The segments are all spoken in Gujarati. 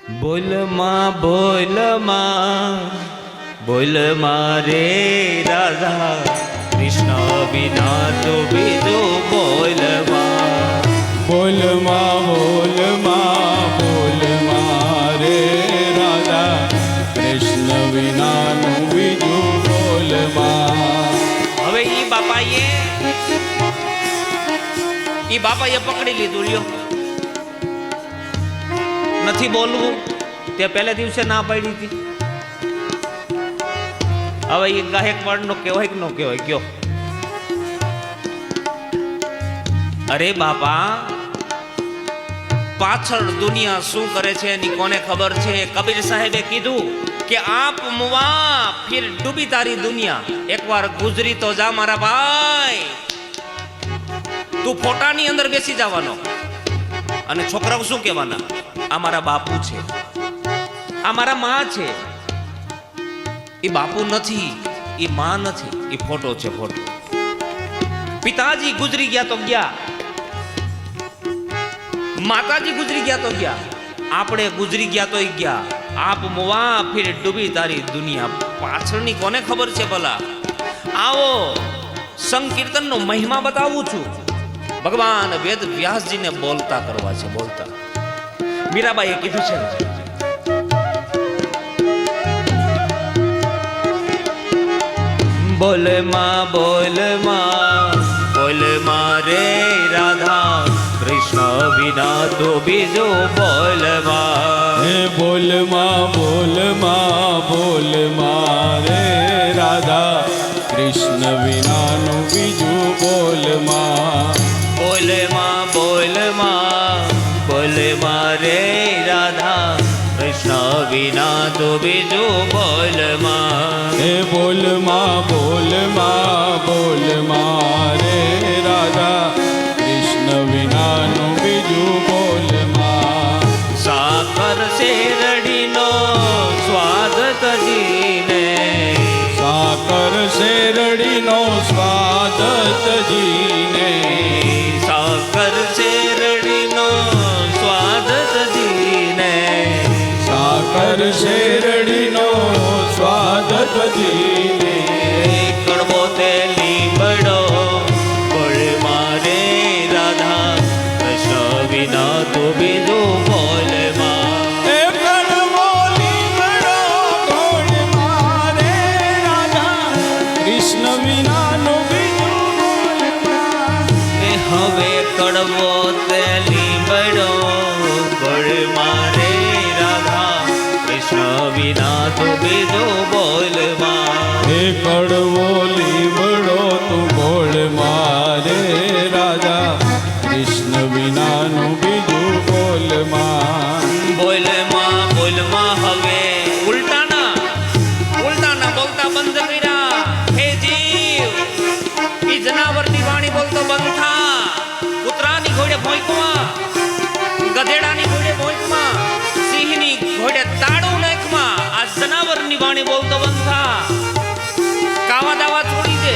બોલ માં રે રાધા કૃષ્ણ વિના તો બીજું બોલ માં રે રાધા કૃષ્ણ વિનાનું બીજું બોલ માં. હવે ઈ બાપાએ પકડી લીધું લ્યો નથી બોલવું તે પહેલે દિવસે ના પાડી હતી. હવે એ ગાયકવાડ નો કહેવાય કે નો કહેવાય કયો? અરે બાપા પાછળ દુનિયા શું કરે છે એની કોને ખબર છે? કબીર સાહેબે કીધું કે આપ મુવા ફિર ડૂબી તારી દુનિયા. એકવાર ગુજરી તો જા મારા ભાઈ. તું ફોટાની અંદર બેસી જવાનો અને છોકરાઓ શું કહેવાના? આ મારા બાપુ છે, આ મારા માં છે. એ બાપુ નથી, એ માં નથી, એ ફોટો છે ફોટો. પિતાજી ગુજરી ગયા તો ગયા, માતાજી ગુજરી ગયા તો ગયા, આપણે ગુજરી ગયા તો ગયા. આપ મુવા ફિર ડૂબી તારી દુનિયા. પાછળની કોને ખબર છે ભલા? આવો સંકીર્તન નો મહિમા બતાવું છું. ભગવાન વેદ વ્યાસજીને બોલતા કરવા છે, બોલતા. મીરાબાઈએ કીધું છે બોલ માં રે રાધા કૃષ્ણ વિના તો બીજો બોલ માં. હે બોલ માં રે રાધા કૃષ્ણ વિનાનું બીજું બોલ માં. બોલ માં રે રાધા કૃષ્ણ વિના તો બીજું બોલ માં. હે બોલ માં રે રાધા કૃષ્ણ વિનાનું બીજું બોલ માં. સાકર શેરડીનો સ્વાદ તજીને, સાકર શેરડીનો સ્વાદ તજીને, સાકર શેરડીનો સ્વાદ તજીને, સાકર શેરડીનો સ્વાદ તજીને, કડવો તે લીમડો બોલ મારે રાધા કૃષ્ણ વિના તો બીજું બોલ માં. એ કડવો લીમડો બોલ મારે રાધા કૃષ્ણ વિનાનું બીજું બોલ માં. એ હવે કડવો તે લીમડો બોલ મારે રાધા કૃષ્ણ વિના તો બીજું બોલ માં. હે કડવો લીમડો તું બોલ મારે રાધા કૃષ્ણ વિનાનું બીજું બોલ માં. બોલ માં હવે ઉલટાના બોલતા બંધ કર્યા. હે જીવ, ઈ જનાવરની વાણી બોલતો બંધ થા. કૂતરાની ઘોડે ભોંકવા, ગધેડાની ઘોડે ભોંકવા, સિંહની ઘોડે તાળું નાખવા. આ જનાવરની વાણી બોલતો બંધ થા. કાવા દાવા છોડી દે,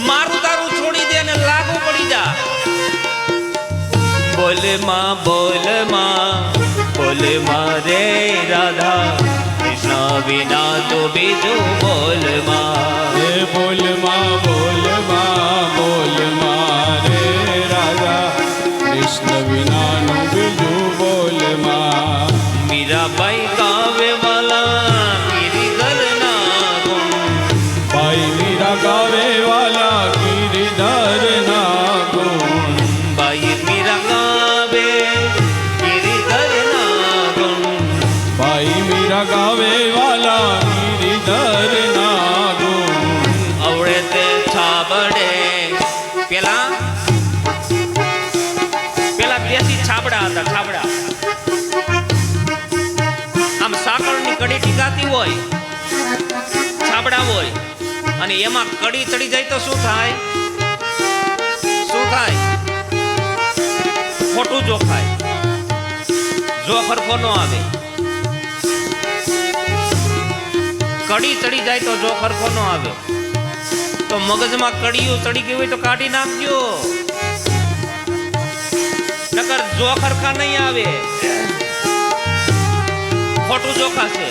મારું તારું છોડી દે અને લાગુ પડી જા. બોલ માં રે રાધા કૃષ્ણ વિના તો બીજું બોલ માં. હે બોલ માં રે રાધા કૃષ્ણ વિનાનું બીજું બોલ માં. મીરાબાઈ ગાવે વાલા ગિરિધર ના ગુણ, ભાઈ મીરા ગાવે વાલા ગિરિધર ના ગુણ. બાઈ મીરા ગાવે ગિરિધર ના ગુણ. ભાઈ મીરા ગાવે વાલા ગિરિધર ના ગુણ. અવળે તે છાબડે પેલા દેશી છાબડા હતા, છાબડા. આમ સાકળની કડી ટીકાતી હોય, છાબડા હોય, અને એમાં કડી ચડી જાય તો શું થાય? ખોટું જોખાય, જો ખરખો નો આવે. કડી ચડી જાય તો જો ખરખો નો આવે. તો મગજમાં કડીયું ચડી ગઈ હોય તો કાઢી નાખજો, નકર જો ખરખા નહીં આવે. ખોટું જોખાશે,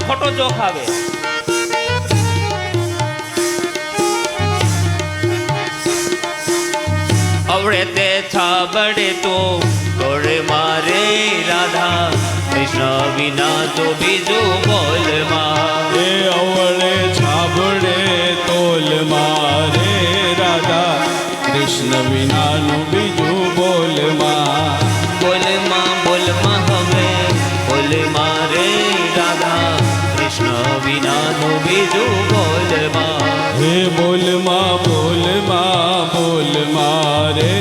ખોટો જોખાવે. અવળે તે છાબડે તો ગોળે મારે રાધા, કૃષ્ણ વિના તો બીજું બોલમાં. એ અવળે છાબડે તોલ મારે રાધા, કૃષ્ણ વિનાનું બીજું બોલમાં. બોલમાં હવે બોલ મારે રાધા, કૃષ્ણ વિનાનું બીજું બોલમાં. હે બોલમાં બોલ મારે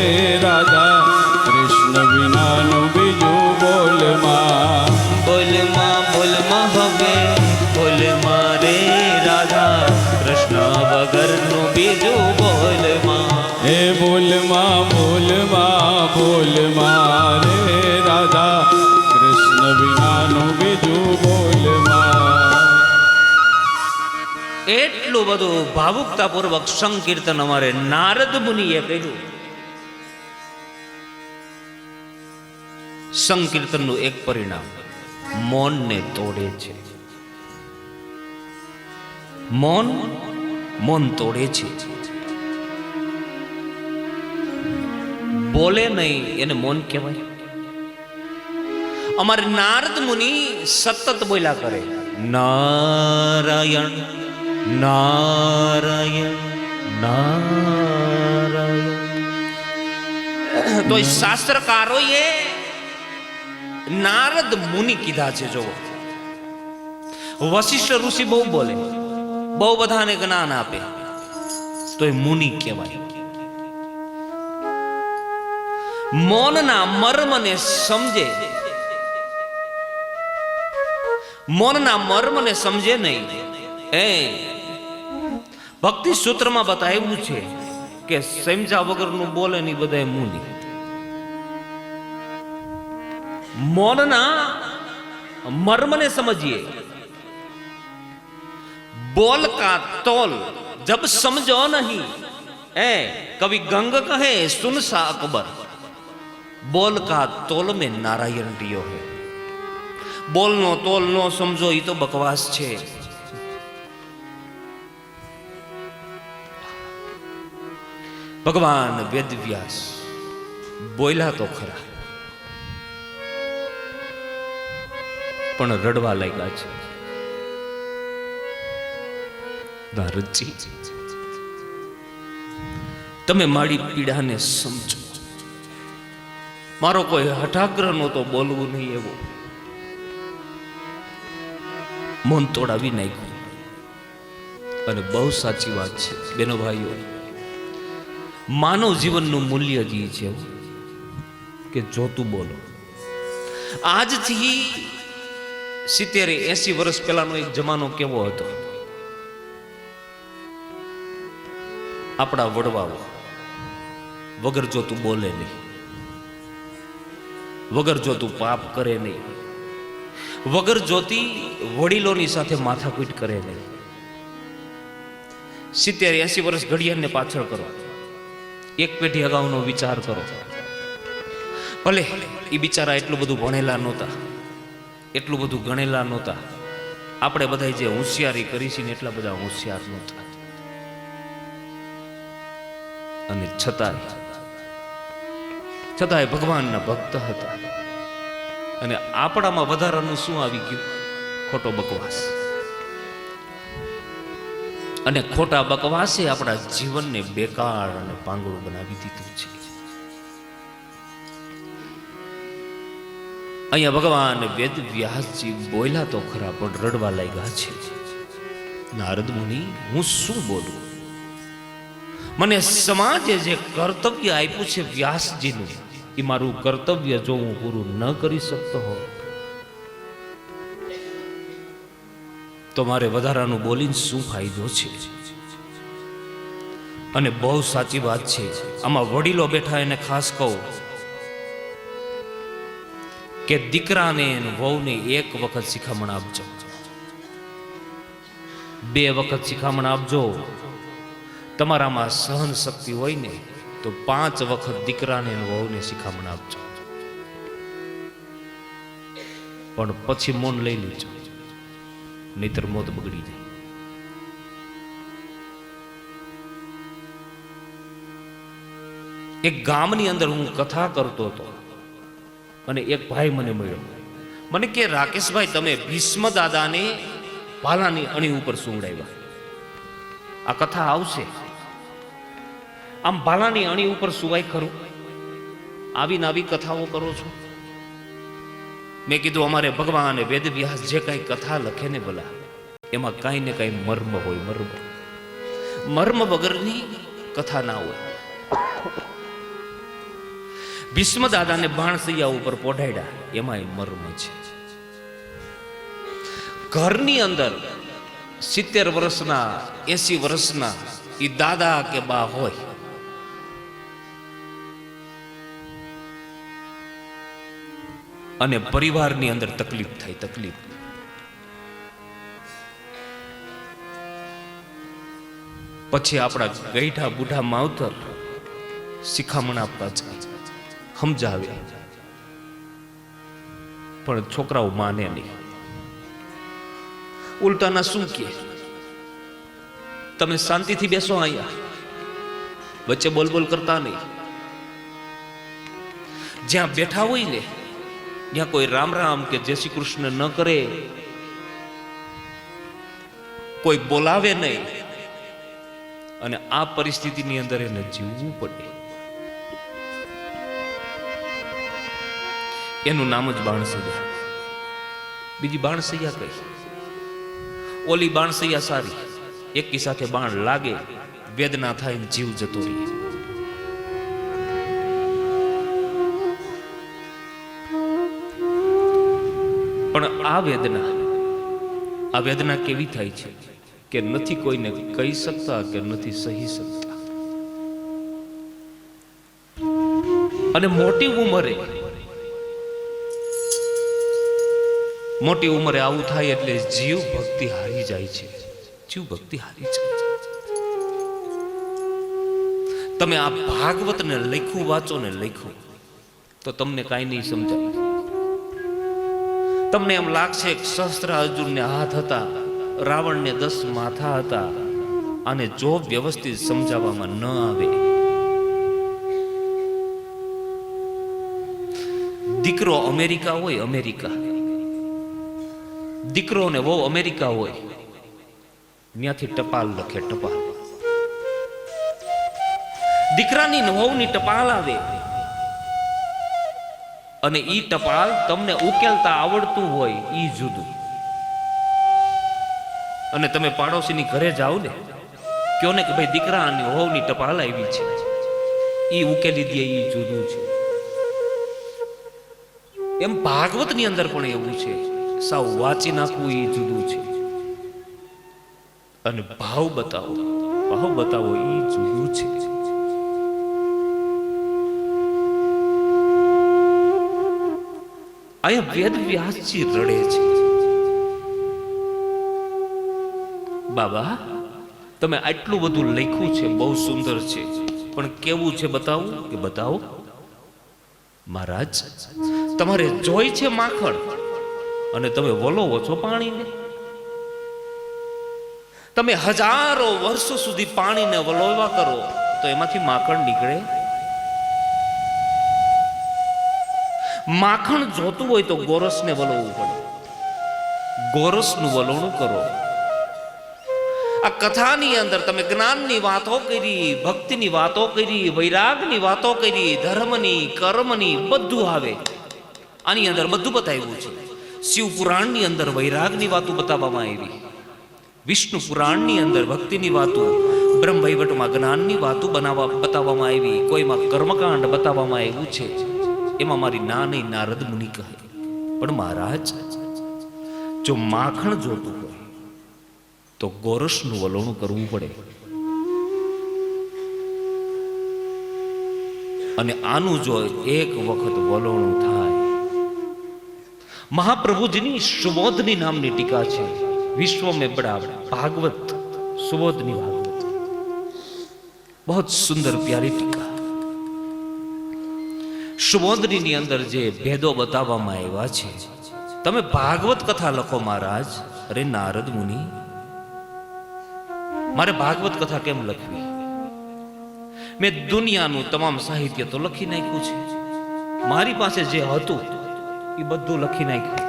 રાધા, કૃષ્ણ વિનાનું બીજું બોલમાં. બોલમાં હવે બોલ મારે રાધા, કૃષ્ણ વગરનું બીજું બોલમાં. હે બોલમાં બોલ મારે રાધા, કૃષ્ણ વિનાનું બીજું બોલમાં. એટલું બધું ભાવુકતાપૂર્વક સંકીર્તન અમારે નારદ મુનિએ કર્યું. સંકીર્તનનું એક પરિણામ મૌનને તોડે છે. મૌન તોડે છે. બોલે નહીં એને મૌન કહેવાય. અમારે નારદ મુનિ સતત બોલ્યા કરે, નારાયણ નારાયણ નારાયણ. તો શાસ્ત્રકારોએ નારદ મુનિ કીધા છે. જો વશિષ્ઠ ઋષિ બહુ બોલે, બહુ બધાને જ્ઞાન આપે, તો એ મુનિ કહેવાય. મૌનના મર્મને સમજે, મૌનના મર્મને સમજે નહીં. એ ભક્તિ સૂત્રમાં બતાવ્યું છે કે સમજા વગરનું બોલે નહીં બધા મુનિ. મૌનના મર્મને समझिए, बोल का तोल जब समझो नहीं. कवि गंग कहे सुन सा अकबर, बोल का तोल में नारायण दियो है. बोल नो तोल नो समझो ये तो बकवास छे. भगवान वेद व्यास बोला तो खरा, પણ રડવા લાગ્યા છે. નારદજી, તમે મારી પીડાને સમજો. મારો કોઈ હઠાગ્રહ નહોતો બોલવું નહીં એવો. મૌન તોડાવી નાખ્યું. અને બહુ સાચી વાત છે બેનો ભાઈઓ, માનવ જીવનનું મૂલ્ય જ છે કે જોતું બોલો. આજથી 70-80 વર્ષ પહેલાનો એક જમાનો કેવો હતો. આપણા વડવાઓ વગર જોતું બોલે નહીં, વગર જોતું પાપ કરે નહીં, વગર જોતી વડીલોની સાથે માથાકૂટ કરે નહીં. 70-80 વર્ષ ઘડિયાળને પાછળ કરો, એક પેઢી અગાઉનો વિચાર કરો. ભલે એ બિચારા એટલું બધું ભણેલા નહોતા, એટલું બધું ગણેલા નહોતા. આપણે બધા જે હોશિયારી કરી છે ને એટલા બધા હોશિયાર નહોતા. અને છતાંય ભગવાનના ભક્ત હતા. અને આપણામાં વધારાનું શું આવી ગયું? ખોટો બકવાસ. અને ખોટા બકવાસે આપણા જીવનને બેકાર અને પાંગળું બનાવી દીધું છે. અહીંયા ભગવાન વેદ વ્યાસજી બોલ્યા તો ખરા, પણ રડવા લાગ્યા છે. નારદ મુનિ, હું શું બોલું? મને સમાજે જે કર્તવ્ય આપ્યું છે વ્યાસજીનું, એ મારું કર્તવ્ય જો હું પૂરું ન કરી શકતો હો તો મારે વધારાનું બોલીને શું ફાયદો છે? અને બહુ સાચી વાત છે. આમાં વડીલો બેઠા એને ખાસ કહું કે દીકરાને વહુને એક વખત શિખામણ આપજો, 2 વખત શિખામણ આપજો. તમારામાં સહન શક્તિ હોય ને તો 5 વખત દીકરાને વહુને શિખામણ આપજો. પણ પછી મૌન લઈ લેજો, નહીતર મોત બગડી જાય. એક ગામની અંદર હું કથા કરતો હતો અને એક ભાઈ મને મળ્યો. મને કે રાકેશભાઈ, તમે ભીષ્મ દાદાને ભાલાની અણી ઉપર સુવડાવ્યા. આ કથા આવશે. આમ ભાલાની અણી ઉપર સુવાય ખરું? આવીને આવી કથાઓ કરો છો? મેં કીધું અમારે ભગવાન વેદ વ્યાસ જે કાંઈ કથા લખે ને બોલા, એમાં કાંઈ ને કાંઈ મર્મ હોય. મર્મ વગરની કથા ના હોય. ભીષ્મ દાદાને બાણસૈયા ઉપર પોઢાડ્યા, એમાંય મર્મ છે. ઘરની અંદર 70 વર્ષના 80 વર્ષના એ દાદા કે બા હોય, અને પરિવારની અંદર તકલીફ થાય. તકલીફ પછી આપણા ગઈઠા બુઢા માવતર શિખામણ આપવા જાય, સમજાવે, પણ છોકરાઓ માને નહીં. ઉલટાના શું કે, તમે શાંતિથી બેસો, અહીંયા વચ્ચે બોલ કરતા નહીં. જ્યાં બેઠા હોય ને ત્યાં કોઈ રામ રામ કે જય શ્રી કૃષ્ણ ન કરે, કોઈ બોલાવે નહીં, અને આ પરિસ્થિતિની અંદર એને જીવવું પડે. એનું નામ જ બાણસૈયા. બીજી બાણસૈયા કઈ? ઓલી બાણસૈયા સારી, એકી સાથે બાણ લાગે, વેદના થાય ને જીવ જતો રહે. પણ આ વેદના કેવી થાય છે કે નથી કોઈને કહી શકતા કે નથી સહી શકતા. અને મોટી ઉંમરે આવું થાય એટલે જીવ ભક્તિ હારી જાય છે. તમે આ ભાગવતને લખ્યું વાંચો ને લખ્યું તો તમને કાંઈ નહીં સમજાય. તમને એમ લાગશે કે સહસ્ત્ર અર્જુનને હાથ હતા, રાવણને 10 માથા હતા, અને જો વ્યવસ્થિત સમજાવવામાં ન આવે, દીકરો અમેરિકા હોય, દીકરો ને વહુ અમેરિકા હોય, ત્યાંથી ટપાલ લખે. ટપાલ દીકરાની વહુની ટપાલ આવે, અને ઈ ટપાલ તમને ઉકેલતા આવડતું હોય ઈ જુદું. અને તમે પાડોશીની ઘરે જાઓ ને, કયો ને કે ભાઈ દીકરાની વહુની ટપાલ આવી છે, ઈ ઉકેલી દે, ઈ જુદું છે. એમ ભાગવતની અંદર પણ એવું છે, સાવ વાંચી નાખવું ઈ જુદું છે, અને ભાવ બતાવો ઈ જુદું છે. અહીંયા વેદ વ્યાસજી રડે છે, બાબા તમે આટલું બધું લખ્યું છે, બહુ સુંદર છે, પણ કેવું છે બતાવો. મહારાજ તમારે જોઈ છે માખણ, અને તમે વલોવો છો પાણીને. તમે હજારો વર્ષો સુધી પાણીને વલોવા કરો તો એમાંથી માખણ નીકળે? માખણ જોતું હોય તો ગોરસને વલોવવું પડે. ગોરસનું વલોણું કરો. આ કથાની અંદર તમે જ્ઞાનની વાતો કરી, ભક્તિની વાતો કરી, વૈરાગની વાતો કરી, ધર્મની, કર્મની, બધું આવે. આની અંદર બધું બતાવ્યું છે. શિવ પુરાણની અંદર વૈરાગની વાતો બતાવવામાં આવી, વિષ્ણુ પુરાણની અંદર ભક્તિની વાતો, બ્રહ્મ વૈવટમાં જ્ઞાનની વાતો બતાવવામાં આવી, કોઈમાં કર્મકાંડ બતાવવામાં આવ્યું છે. એમાં મારી ના નહીં નારદ મુનિ કહે, પણ મહારાજ જો માખણ જોતું હોય તો ગોરસનું વલોણું કરવું પડે. અને આનું જો એક વખત વલોણું થાય, મહાપ્રભુજીની સુબોધની નામની ટીકા છે, વિશ્વ में बड़ा भागवत, सुबोधनी भागवत, बहुत सुंदर प्यारी टीका. સુબોધની અંદર જે ભેદો બતાવવામાં આવ્યા છે તમે ભાગવત કથા લખો મહારાજ. અરે નારદ મુનિ, મારે ભાગવત કથા કેમ લખવી? મેં દુનિયાનું તમામ સાહિત્ય તો લખી નાખ્યું છે. મારી પાસે જે હતું એ બધું લખી નાખ્યું.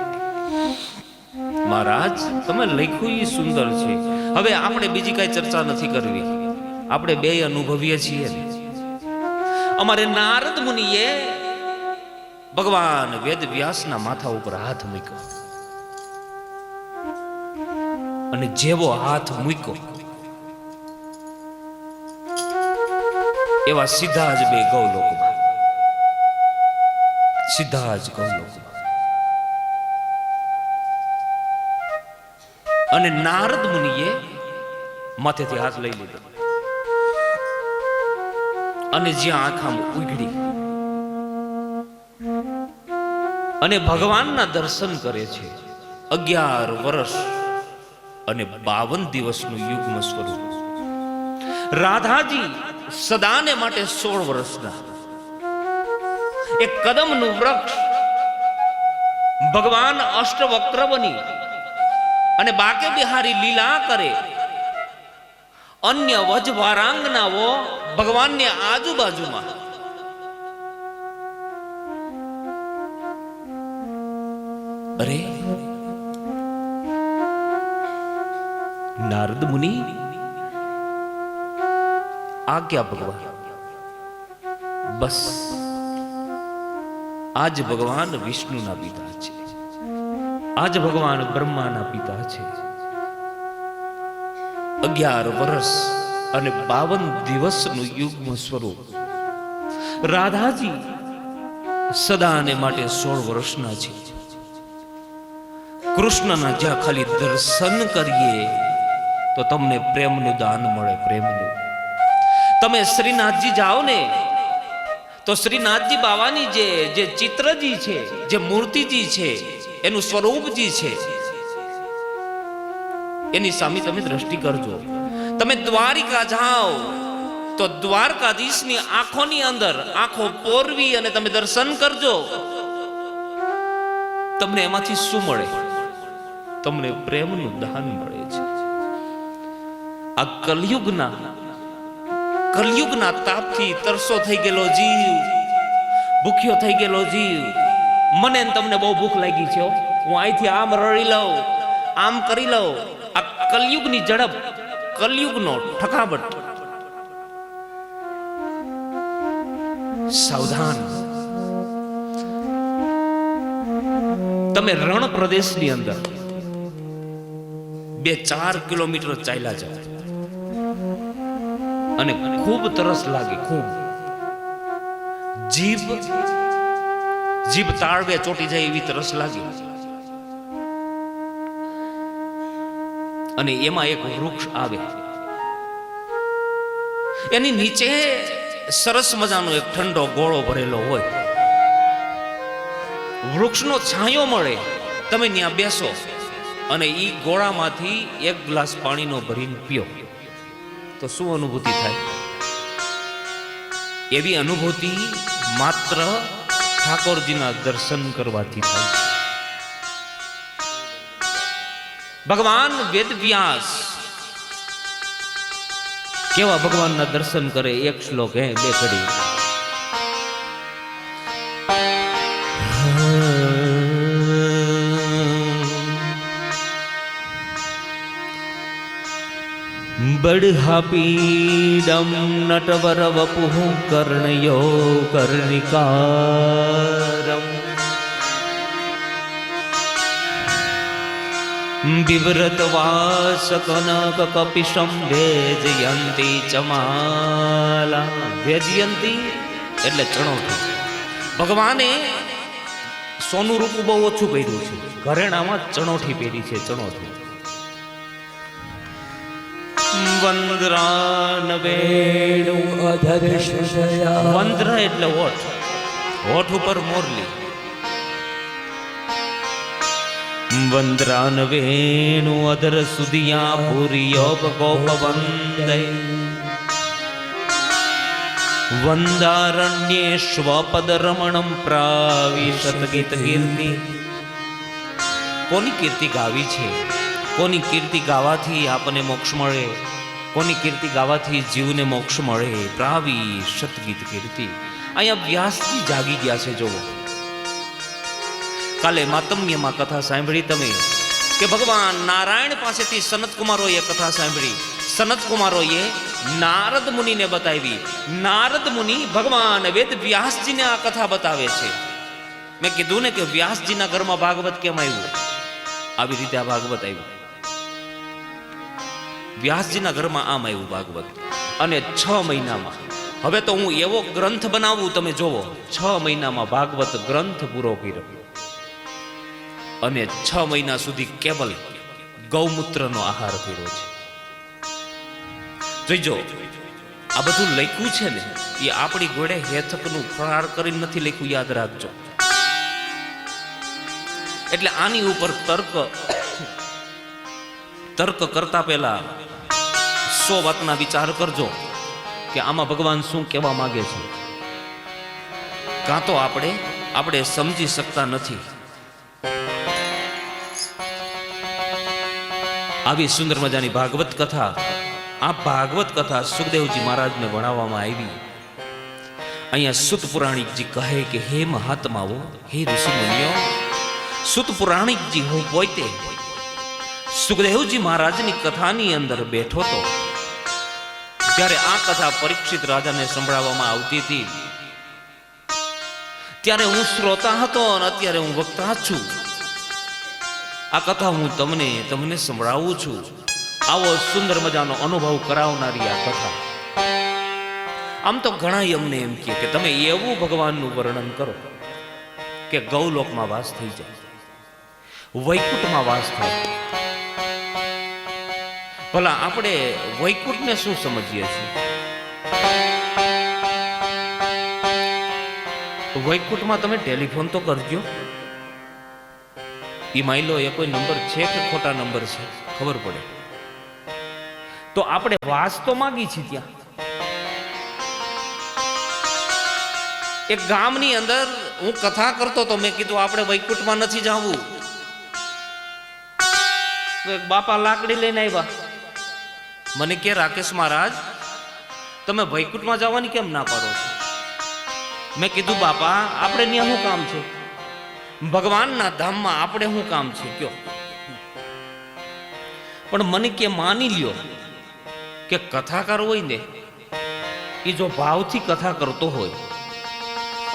મહારાજ, તમે લખ્યું એ સુંદર છે. હવે આપણે બીજી કઈ ચર્ચા નથી કરવી. આપણે બે અનુભવીએ છીએ. અમારે નારદ મુનિએ ભગવાન વેદ વ્યાસના માથા ઉપર હાથ મૂક્યો, અને જેવો હાથ મૂક્યો એવા સીધા જ બે ગૌલોકમાં, સીધા જ ગૌલોકમાં. અને નારદ મુનિએ માથેથી હાથ લઈ લીધો અને જ્યાં આંખામાં ઉઘડી અને ભગવાનના દર્શન કરે છે. 11 વર્ષ અને 52 દિવસનું યુગ્મ સ્વરૂપ. રાધાજી સદાને માટે 16 વર્ષના. એક કદમનું વૃક્ષ ભગવાન અષ્ટવક્ર બની અને બાકે બિહારી લીલા કરે. અન્ય વજ વારાંગનાઓ ભગવાનની આજુબાજુમાં. અરે નારદ મુનિ, આ ક્યાં ભગવાન? બસ આજ ભગવાન વિષ્ણુના પિતા છે, આજ ભગવાન બ્રહ્માના પિતા છે. 11 વર્ષ અને 52 દિવસનું યુગ્મ સ્વરૂપ. રાધાજી સદાને માટે 16 વર્ષના છે. કૃષ્ણના જ્યાં ખાલી દર્શન કરીએ તો તમને પ્રેમનું દાન મળે. પ્રેમનું. તમે શ્રીનાથજી જાઓ ને તો શ્રીનાથજી બાવાની જે ચિત્રજી છે, જે મૂર્તિજી છે, એનું સ્વરૂપજી છે, એની સામે તમે દ્રષ્ટિ કરજો. તમે દ્વારિકા જાઓ તો દ્વારકાધીશની આંખોની અંદર આંખો પોરવી અને તમે દર્શન કરજો. તમને એમાંથી શું મળે? તમને પ્રેમનું દાન મળે છે. આ કલયુગના તાપથી તરસો થઈ ગયેલો જીવ, ભૂખ્યો થઈ ગયેલો જીવ, મને તમને બહુ ભૂખ લાગી છે, હું અહીંથી આમ રડી લઉં, આમ કરી લઉં. આ કલયુગની ઝડપ, કલયુગનો ઠકાબટ. સાવધાન. તમે રણ પ્રદેશની અંદર 2-4 કિલોમીટર ચાલ્યા જાઓ અને ખૂબ તરસ લાગે, ખૂબ. જીભ તાળવે ચોટી જાય એવી તરસ લાગી. અને એમાં એક વૃક્ષ આવે, એની નીચે સરસ મજાનો એક ઠંડો ગોળો ભરેલો હોય. વૃક્ષનો છાંયો મળે, તમે ત્યાં બેસો અને ઈ ગોળામાંથી 1 ગ્લાસ પાણીનો ભરીને પીઓ તો શું અનુભૂતિ થાય? એવી અનુભૂતિ માત્ર ઠાકોરજીના દર્શન કરવાથી થાય છે. ભગવાન વેદ વ્યાસ કેવા ભગવાનના દર્શન કરે? એક શ્લોક હે, 2 કડી. બડહાપીડમ નટવર વપુઃ કર્ણયો કર્ણિકારમ વિવ્રત વાસ કનક કપિશમ વેજયંતી ચમાલા. વેજયંતી એટલે ચણોઠી. ભગવાને સોનું રૂપું બહુ ઓછું પહેર્યું છે, ઘરેણામાં ચણોઠી પહેરી છે, ચણોઠી. વંદ્રાન વેણુ અધર શયા. વંદ્ર એટલે હોઠ, હોઠ ઉપર મોરલી. વંદ્રાન વેણુ અધર સુધિયા પુરિયોપ ગોપ વંદે. વંદારણ્યે સ્વપદ રમણમ પ્રાવિશત ગીત કીર્તિ. કોની કીર્તિ ગાવી છે, કોની કીર્તિ ગાવાથી આપણને મોક્ષ મળે, કોની કીર્તિ ગાવાથી જીવને મોક્ષ મળે. પ્રાવી સતગીત કીર્તિ. અહીંયા વ્યાસજી જાગી ગયા છે. જોવો, કાલે માતમ્યમાં કથા સાંભળી તમે કે ભગવાન નારાયણ પાસેથી સનતકુમારોએ કથા સાંભળી. સનતકુમારોએ નારદ મુનિને બતાવી. નારદ મુનિ ભગવાન વેદ વ્યાસજીને આ કથા બતાવે છે. મેં કીધું ને કે વ્યાસજીના ઘરમાં ભાગવત કેમ આવ્યું? આવી રીતે આ ભાગવત આવ્યું. વ્યાસજીના ઘરમાં આમ આવ્યું ભાગવત. અને 6 મહિનામાં, હવે તો હું એવો ગ્રંથ બનાવું, તમે જોવો, 6 મહિનામાં ભાગવત ગ્રંથ પૂરો કર્યો. અને 6 મહિના સુધી કેવલ ગૌમૂત્રનો આહાર કર્યો છે. જોઈજો, આ બધું લખ્યું છે ને, એ આપણી ઘોડે હેથકનું ફરાર કરીને નથી લખ્યું, યાદ રાખજો. એટલે આની ઉપર તર્ક કરતા પહેલા 100 વાતના વિચાર કરજો કે આમાં ભગવાન શું કહેવા માંગે છે. કાં તો આપણે સમજી શકતા નથી. આવી સુંદર મજાની ભાગવત કથા, આ ભાગવત કથા સુખદેવજી મહારાજને ભણાવવામાં આવી. અહીંયા સુત પુરાણિકજી કહે કે હે મહાત્માઓ, હે ઋષિમુનિઓ, સુત પુરાણિકજી હું પોતે સુખદેવજી મહારાજની કથાની અંદર બેઠો હતો. જ્યારે આ કથા પરીક્ષિત રાજાને સંભળાવવામાં આવતી હતી, ત્યારે હું શ્રોતા હતો અને અત્યારે હું વક્તા છું. આ કથા હું તમને સંભળાવું છું. આવો સુંદર મજાનો અનુભવ કરાવનારી આ કથા. આમ તો ઘણા અમને એમ કહે કે તમે એવું ભગવાનનું વર્ણન કરો કે ગૌલોકમાં વાસ થઈ જાય, વૈકુંઠમાં વાસ થાય. ભલા આપણે વૈકુંઠને શું સમજીએ છીએ? વૈકુંઠમાં તમે ટેલિફોન તો કરજો. એ માયલો એ કોઈ નંબર છે કે ખોટા નંબર છે ખબર પડે. તો આપણે વાસ તો માંગી છીએ ત્યાં. એક ગામની અંદર હું કથા કરતો તો મેં કીધું આપણે વૈકુંઠમાં નથી જવું. એક બાપા લાકડી લઈને આવ્યા. મને કે રાકેશ મહારાજ, તમે વૈકુંઠમાં જવાની કેમ ના પાડો છો? મેં કીધું બાપા, આપણે ત્યાં શું કામ છે? ભગવાનના ધામમાં આપણે શું કામ છે કયો? પણ મને કે માની લ્યો કે કથાકાર હોય ને, એ જો ભાવથી કથા કરતો હોય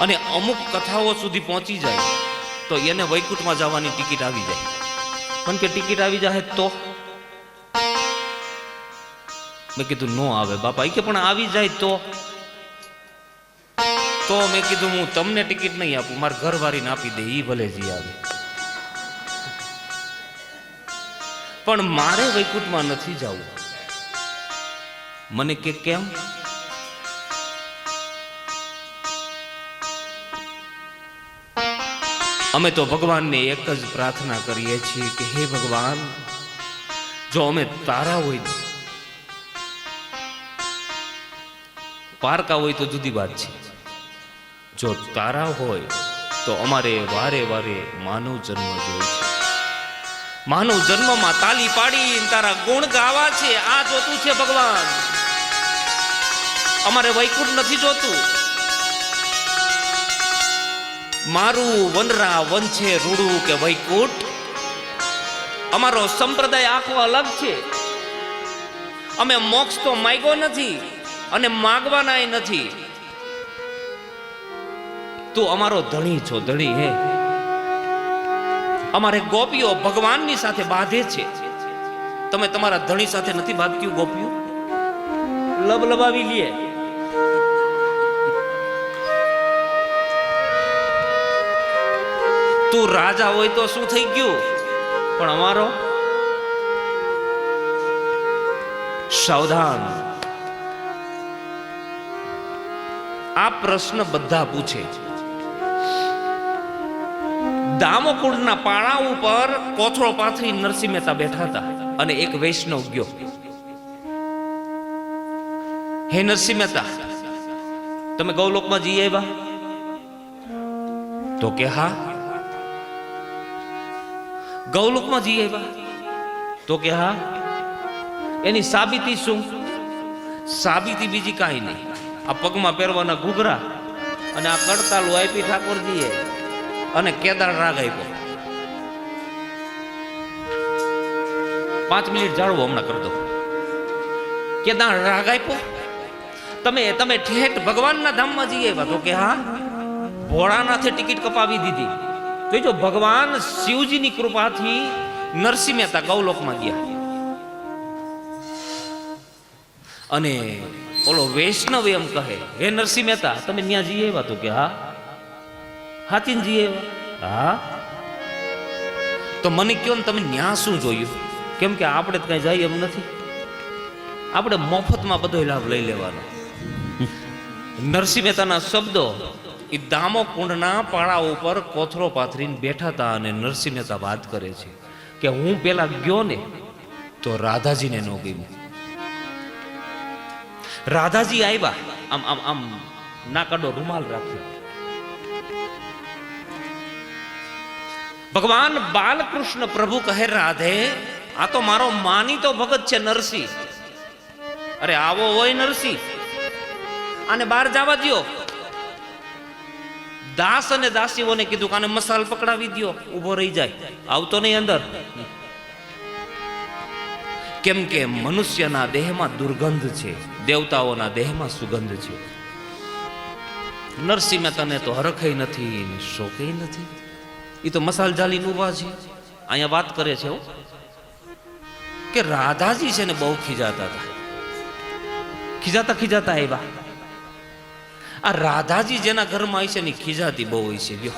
અને અમુક કથાઓ સુધી પહોંચી જાય તો એને વૈકુંઠમાં જવાની ટિકિટ આવી જાય. પણ કે ટિકિટ આવી જાય તો મેં કીધું નો આવે બાપા. કે પણ આવી જાય તો મેં કીધું હું તમને ટિકિટ નહીં આપું, મારા ઘરવાળીને આપી દે, ઈ ભલે જી આવે. પણ મારે વૈકુંઠમાં નથી જવું. મને કે કેમ? અમે તો ભગવાનને એક જ પ્રાર્થના કરીએ છીએ કે હે ભગવાન, જો અમે તારા હોય, પારકા હોય તો જુદી વાત છે, જો તારા હોય તો અમારે વારે વારે માનવ જન્મ જોઈએ છે. માનવ જન્મમાં તાલી પાડી તારા ગુણ ગાવા છે, આ જોતું છે ભગવાન. અમારે વૈકુંઠ નથી જોતું. મારું વનરા વન છે રૂડું કે વૈકુંઠ. અમારો સંપ્રદાય આખો અલગ છે. અમે મોક્ષ તો માંગ્યો નથી અને માગવાના નથી. તું અમારો ધણી છો, ધણી હે. અમારે ગોપીઓ ભગવાનની સાથે બાંધે છે. તમે તમારા ધણી સાથે નથી બાંધ્યું? ગોપીઓ લબલબાવી લે. તું રાજા હોય તો શું થઈ ગયું, પણ અમારો સાવધાન. આ પ્રશ્ન બધા પૂછે. દામોકુંડના પાળા ઉપર કોથળો પાથરી નરસિંહ મહેતા બેઠા હતા અને એક વૈષ્ણવ ગયો. હે નરસિંહ મહેતા, તમે ગૌલોકમાં જઈ આવ્યા? તો કે હા. ગૌલોકમાં જઈએ બા તો કે હા. એની સાબિતી શું? સાબિતી બીજી કાંઈ નહીં, આ પગમાં પહેરવાના ઘૂઘરા અને આ કડતાલું આપી ઠાકોરજીએ અને કેદાર રાગ આપ્યો. 5 મિનિટ જાળવો હમણાં કરી દો. કેદાર રાગ આપ્યો, તમે ઠેઠ ભગવાનના ધામમાં જઈએ તો કે હા. ભોળાનાથે ટિકિટ કપાવી દીધી. તો જો ભગવાન શિવજીની કૃપાથી નરસિંહ મહેતા ગૌલોકમાં ગયા અને ઓલો વૈષ્ણવ એમ કહે, હે નરસિંહ મહેતા તમે ત્યાં જઈએ એવા? તો કે હા. હાથીને જઈએ એવા? હા. તો મને કયો ને તમે ત્યાં શું જોયું? કેમ કે આપણે તો કઈ જાય એમ નથી, આપણે મફતમાં બધો લાભ લઈ લેવાનો. નરસિંહ મહેતાના શબ્દો એ દામો કુંડના પાળા ઉપર કોથળો પાથરીને બેઠા હતા અને નરસિંહ મહેતા વાત કરે છે કે હું પેલા ગયો ને તો રાધાજીને ન ગયું. રાધાજી આવ્યા, આમ આમ આમ ના કાઢો રૂમાલ રાખ્યો. ભગવાન બાલકૃષ્ણ પ્રભુ કહે રાધે આ તો મારો માનીતો ભગત છે નરસિંહ. અરે આવો હોય નરસિંહ, આને બહાર જવા દ્યો. દાસ અને દાસીઓને કીધું કે આને મસાલ પકડાવી દ્યો, ઉભો રહી જાય, આવતો નહીં અંદર. કેમ કે મનુષ્યના દેહમાં દુર્ગંધ છે, દેવતાઓના દેહમાં સુગંધ છે. નરસિંહ મહેતાને તો હરખઈ નથી, શોકે નથી. એ તો મસાલ જાલીને ઉભા છે, અહીંયા વાત કરે છે કે રાધાજી છે ને બહુ ખીજાતા હતા. ખીજાતા આવ્યા. આ રાધાજી જેના ઘરમાં આવી છે ને ખીજાતી બહુ હોય છે. લ્યો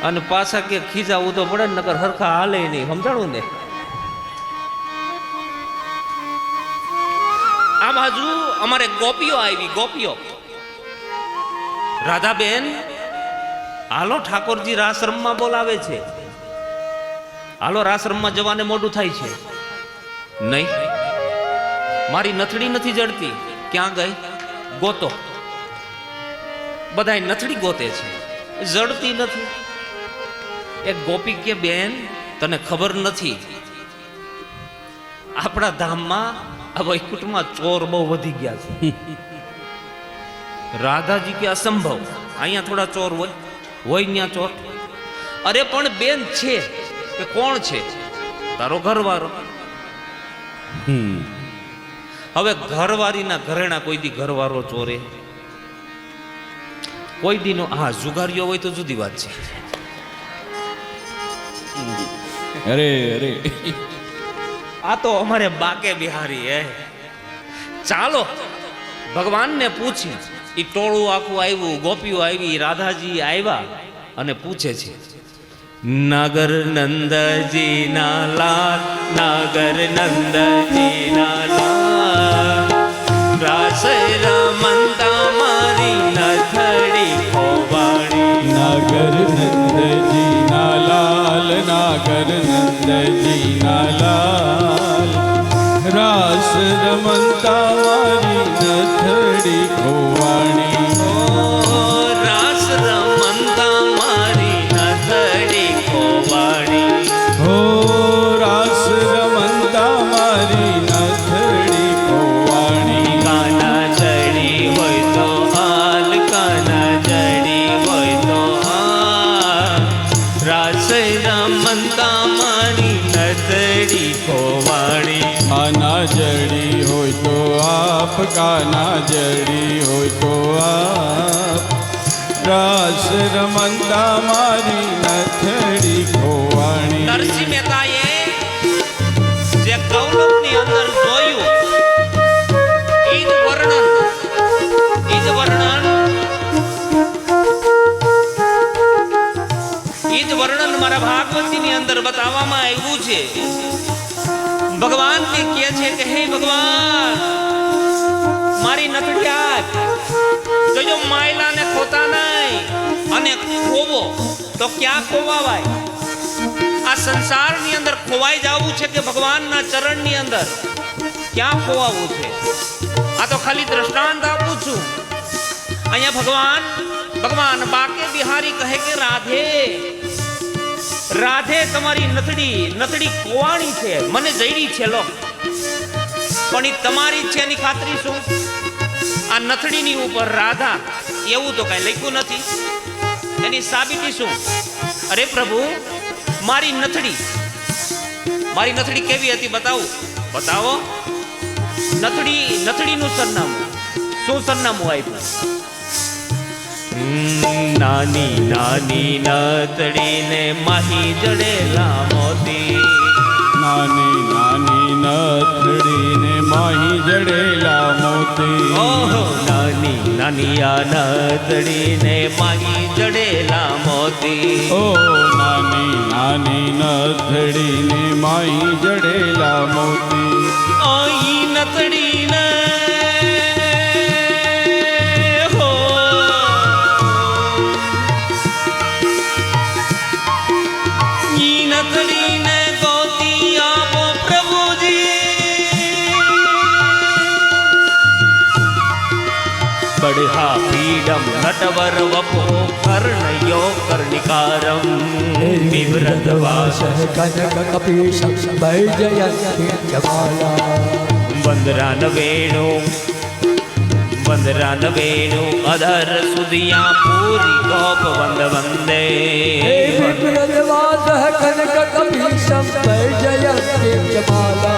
અને પાછા કે ખીજાવું તો પડે ને, નકર હરખા હાલે નહીં, સમજાણું ને. આ બાજુ અમારે ગોપીઓ આવી. ગોપીઓ, રાધાબેન હાલો ઠાકોરજી રાસ રમવા બોલાવે છે, હાલો રાસ રમવા જવાને મોડું થાય છે. નહીં, મારી નથડી નથી જડતી. ક્યાં ગઈ? ગોતો. બધાય નથડી ગોતે છે, જડતી નથી. એક ગોપી કે બેન તને ખબર નથી, આપણા ધામમાં આ વૈકુંઠમાં ચોર બહુ વધી ગયા છે. રાધાજી કે અસંભવ, અહીંયા થોડા ચોર હોય ત્યાં ચોર. અરે પણ બેન છે. કે કોણ છે? તારો ઘરવાળો. હવે ઘરવાળીના ઘરેણા કોઈ દી ઘરવાળો ચોરે? કોઈ દી નો. હા, જુગારીઓ હોય તો જુદી વાત છે. અરે અરે, આ તો અમારે બાકે બિહારી હે. ચાલો ભગવાનને પૂછી. એ ટોળું આખું આવ્યું, ગોપીઓ આવી, રાધાજી આવ્યા અને પૂછે છે, નાગર નંદજી ના લાલ, નાગર નંદજી ના લાલ, રાસ રમંતા મારી નથડી ખોવાણી. નાગર નંદજી ના લાલ, નાગર નંદજી ના લાલ, રાસ રમંતા મારી નથડી ખોવાણી. રાસ રમંતા મારી નથડી ખોવાણી. હો રાસ રમંતા મારી નથડી ખોવાણી. કાના જડી હોય તો હાલ, કાના જડી હોય તો હાલ, રાસ રમંતા મારી નથડી ખોવાણી. કાના જડી હોય તો આપ, કાના જડી હોય તો આપ, રાસ રમંતા મારી નથડી ખોવાણી. નરસિંહ મહેતાએ જે ગૌલોકની અંદર જોયું ઈ જ વર્ણન મારા ભાગવતીની અંદર બતાવવામાં આવ્યું છે. ભગવાન ને કહે છે કે હે ભગવાન, મારી નથડી આપ. જો માયલાને ખોતા નહીં અને ખોવો તો ક્યાં ખોવાવાય? આ સંસારની અંદર ખોવાઈ જવું છે કે ભગવાનના ચરણની અંદર ક્યાં ખોવાવું છે? આ તો ખાલી દ્રષ્ટાંત આપું છું. અહીંયા અહીંયા ભગવાન બાકે બિહારી કહે કે રાધે રાધે તમારી નથડી કોવાણી છે, મને જઈડી છે લો, પણ ઈ તમારી છે એની ખાતરી શું? આ નથડીની ઉપર રાધા એવું તો કઈ લખ્યું નથી, એની સાબિતી શું? અરે પ્રભુ, મારી નથડી કેવી હતી બતાવો. નથડીનું સરનામું શું સરનામું આપ્યું? નાની નથડીને માહી જડેલા મોતી, નાની નથડીને માહી જડેલા મોતી. ઓહો નાની આ નથડીને માહી જડેલા મોતી. ઓ નાની નથડીને માહી જડેલા મોતી. ઈ નથડીને बड़हा पीडम नटवर वपो कर्णयो कर्णिकारम बिभ्रतवास कनक कपीशं वैजयन्ती जमाला. वंदरान वेणु अधर सुदिया पूरी गोप वंदे. बिभ्रतवास कनक कपीशं वैजयन्ती जमाला.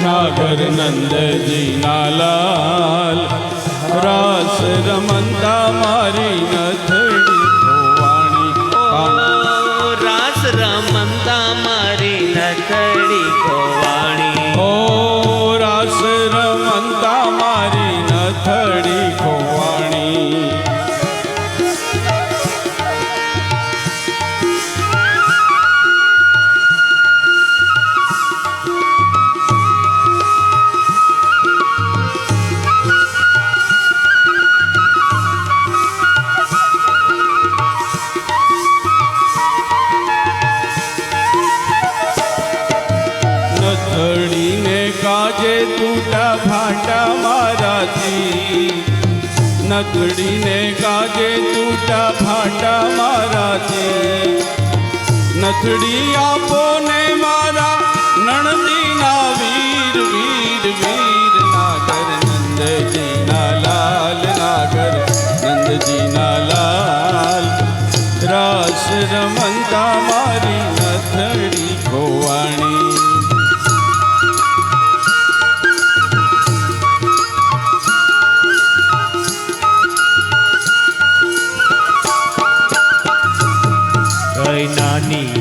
नागर नंदजी नालाल, रास रमंता मारी नथड़ी खोवाणी. रास रमंता मारी नथड़ी खोवाणी. ओ रास रमंता मारी नथड़ी खोवाणी. काजे टूटा भाटा माराती, नथड़ीने काजे टूटा भाटा माराती. नथड़ी आपो ने मारा नणदी ना वीर वीर वीर. नागर नंदजी ना लाल, नागर नंदजी ना लाल, रास रमंता मारी नथड़ी खोवाणी.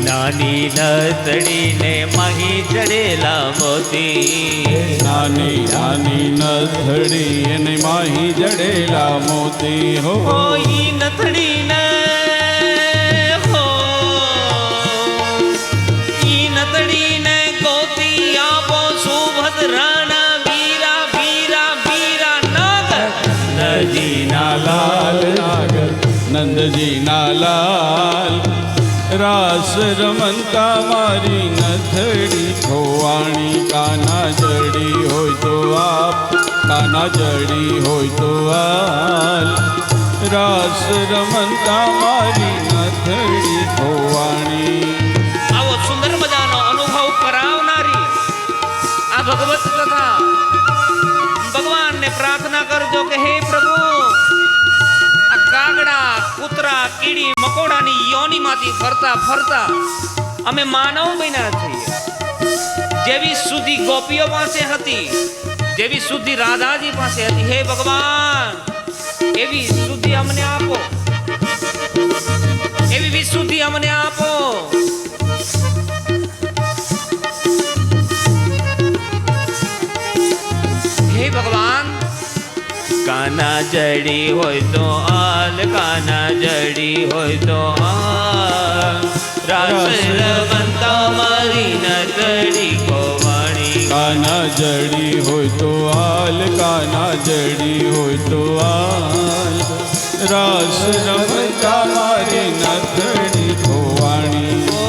नानी नथड़ीने माही जड़ेला मोती. नानी नथड़ी ने माही जड़ेला मोती. हो ई नथड़ी ने हो, ई नथड़ी ने गोती आपो सुभद्राना वीरा वीरा वीरा. नागर नंदजी ना लाल, नागर नंदजी ना लाल, रास रमंता मारी नथड़ी खोवाणी. काना जड़ी होय तो आप, काना जड़ी होय तो आल, रास रमंता मारी नथड़ी खोवाणी. आवो सुंदर मजानो अनुभव करावनारी आ भगवत कथा. भगवान ने प्रार्थना करजो के हे प्रभु, कागड़ा कूतरा कीड़ी मकोड़ानी योनीमांथी फरता फरता અમે માનવ બન્યા છીએ. જેવી શુદ્ધિ ગોપીઓ પાસે હતી, જેવી શુદ્ધિ રાધાજી પાસે હતી, હે ભગવાન એવી શુદ્ધિ અમને આપો, એવી વિશુદ્ધિ અમને આપો. હે ભગવાન, કાના જડી હોય તો આલ, કાના જડી હોય તો આલ, રાસ રમંતા મારી નથડી કોવાણી. કાના જડી હોય તો આલ, કાના જડી હોય તો આલ, રાસ રમતા મારી નથડી ખોવાણી. ઓ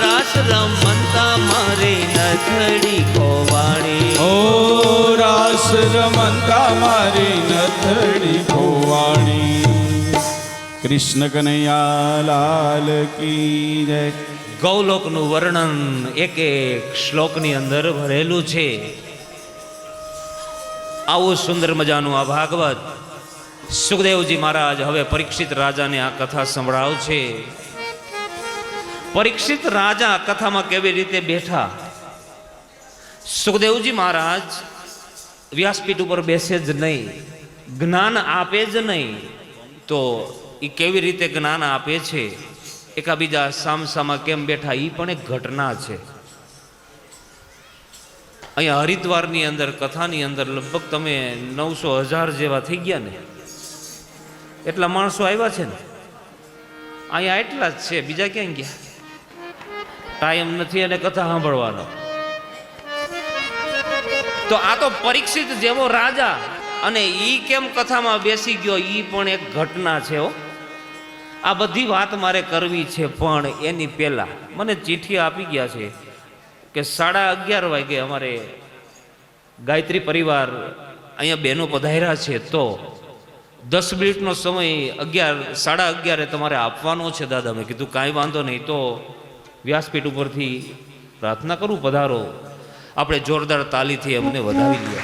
રાસ રમંતા મારી નથડી ખોવાણી. ઓ રાસ રમતા મારી નથડી ખોવાણી. કૃષ્ણ કનૈયા લાલ કી જય. ગૌલોકનું વર્ણન એક એક શ્લોકની અંદર ભરેલું છે. આવું સુંદર મજાનું આ ભાગવત સુખદેવજી મહારાજ હવે પરીક્ષિત રાજાને આ કથા સંભળાવશે. પરીક્ષિત રાજા આ કથામાં કેવી રીતે બેઠા. સુખદેવજી મહારાજ વ્યાસપીઠ ઉપર બેસે જ નહીં, જ્ઞાન આપે જ નહીં, તો એ કેવી રીતે જ્ઞાન આપે છે, એકાબીજા સામસામા કેમ બેઠા, એ પણ એક ઘટના છે. અહીંયા હરિદ્વારની અંદર કથાની અંદર લગભગ તમે 900,000 જેવા થઈ ગયા ને, એટલા માણસો આવ્યા છે ને. અહીંયા એટલા જ છે, બીજા ક્યાં ગયા? ટાઈમ નથી અને કથા સાંભળવાનો. તો આ તો પરીક્ષિત જેવો રાજા, અને ઈ કેમ કથામાં બેસી ગયો, ઈ પણ એક ઘટના છે. આ બધી વાત મારે કરવી છે, પણ એની પહેલા મને ચિઠ્ઠી આપી ગયા છે કે 11:30 વાગે અમારે ગાયત્રી પરિવાર અહીંયા બહેનો પધાર્યા છે, તો 10 મિનિટનો સમય 11:30 તમારે આપવાનો છે દાદા. મેં કીધું કાંઈ વાંધો નહીં, તો વ્યાસપીઠ ઉપરથી પ્રાર્થના કરું, પધારો. આપણે જોરદાર તાલીથી અમને વધાવી લઈએ.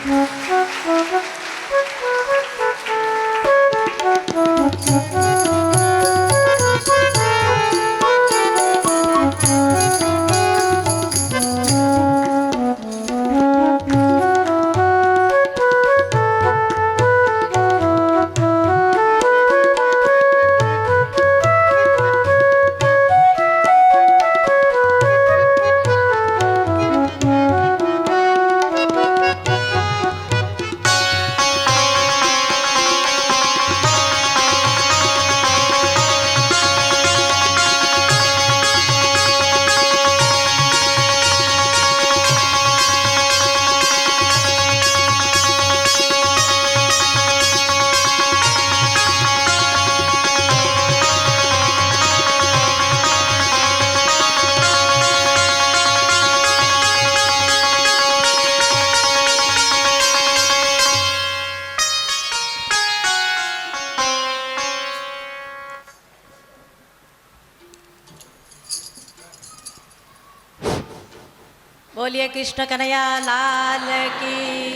બોલીએ કૃષ્ણ કનૈયા લાલ કી.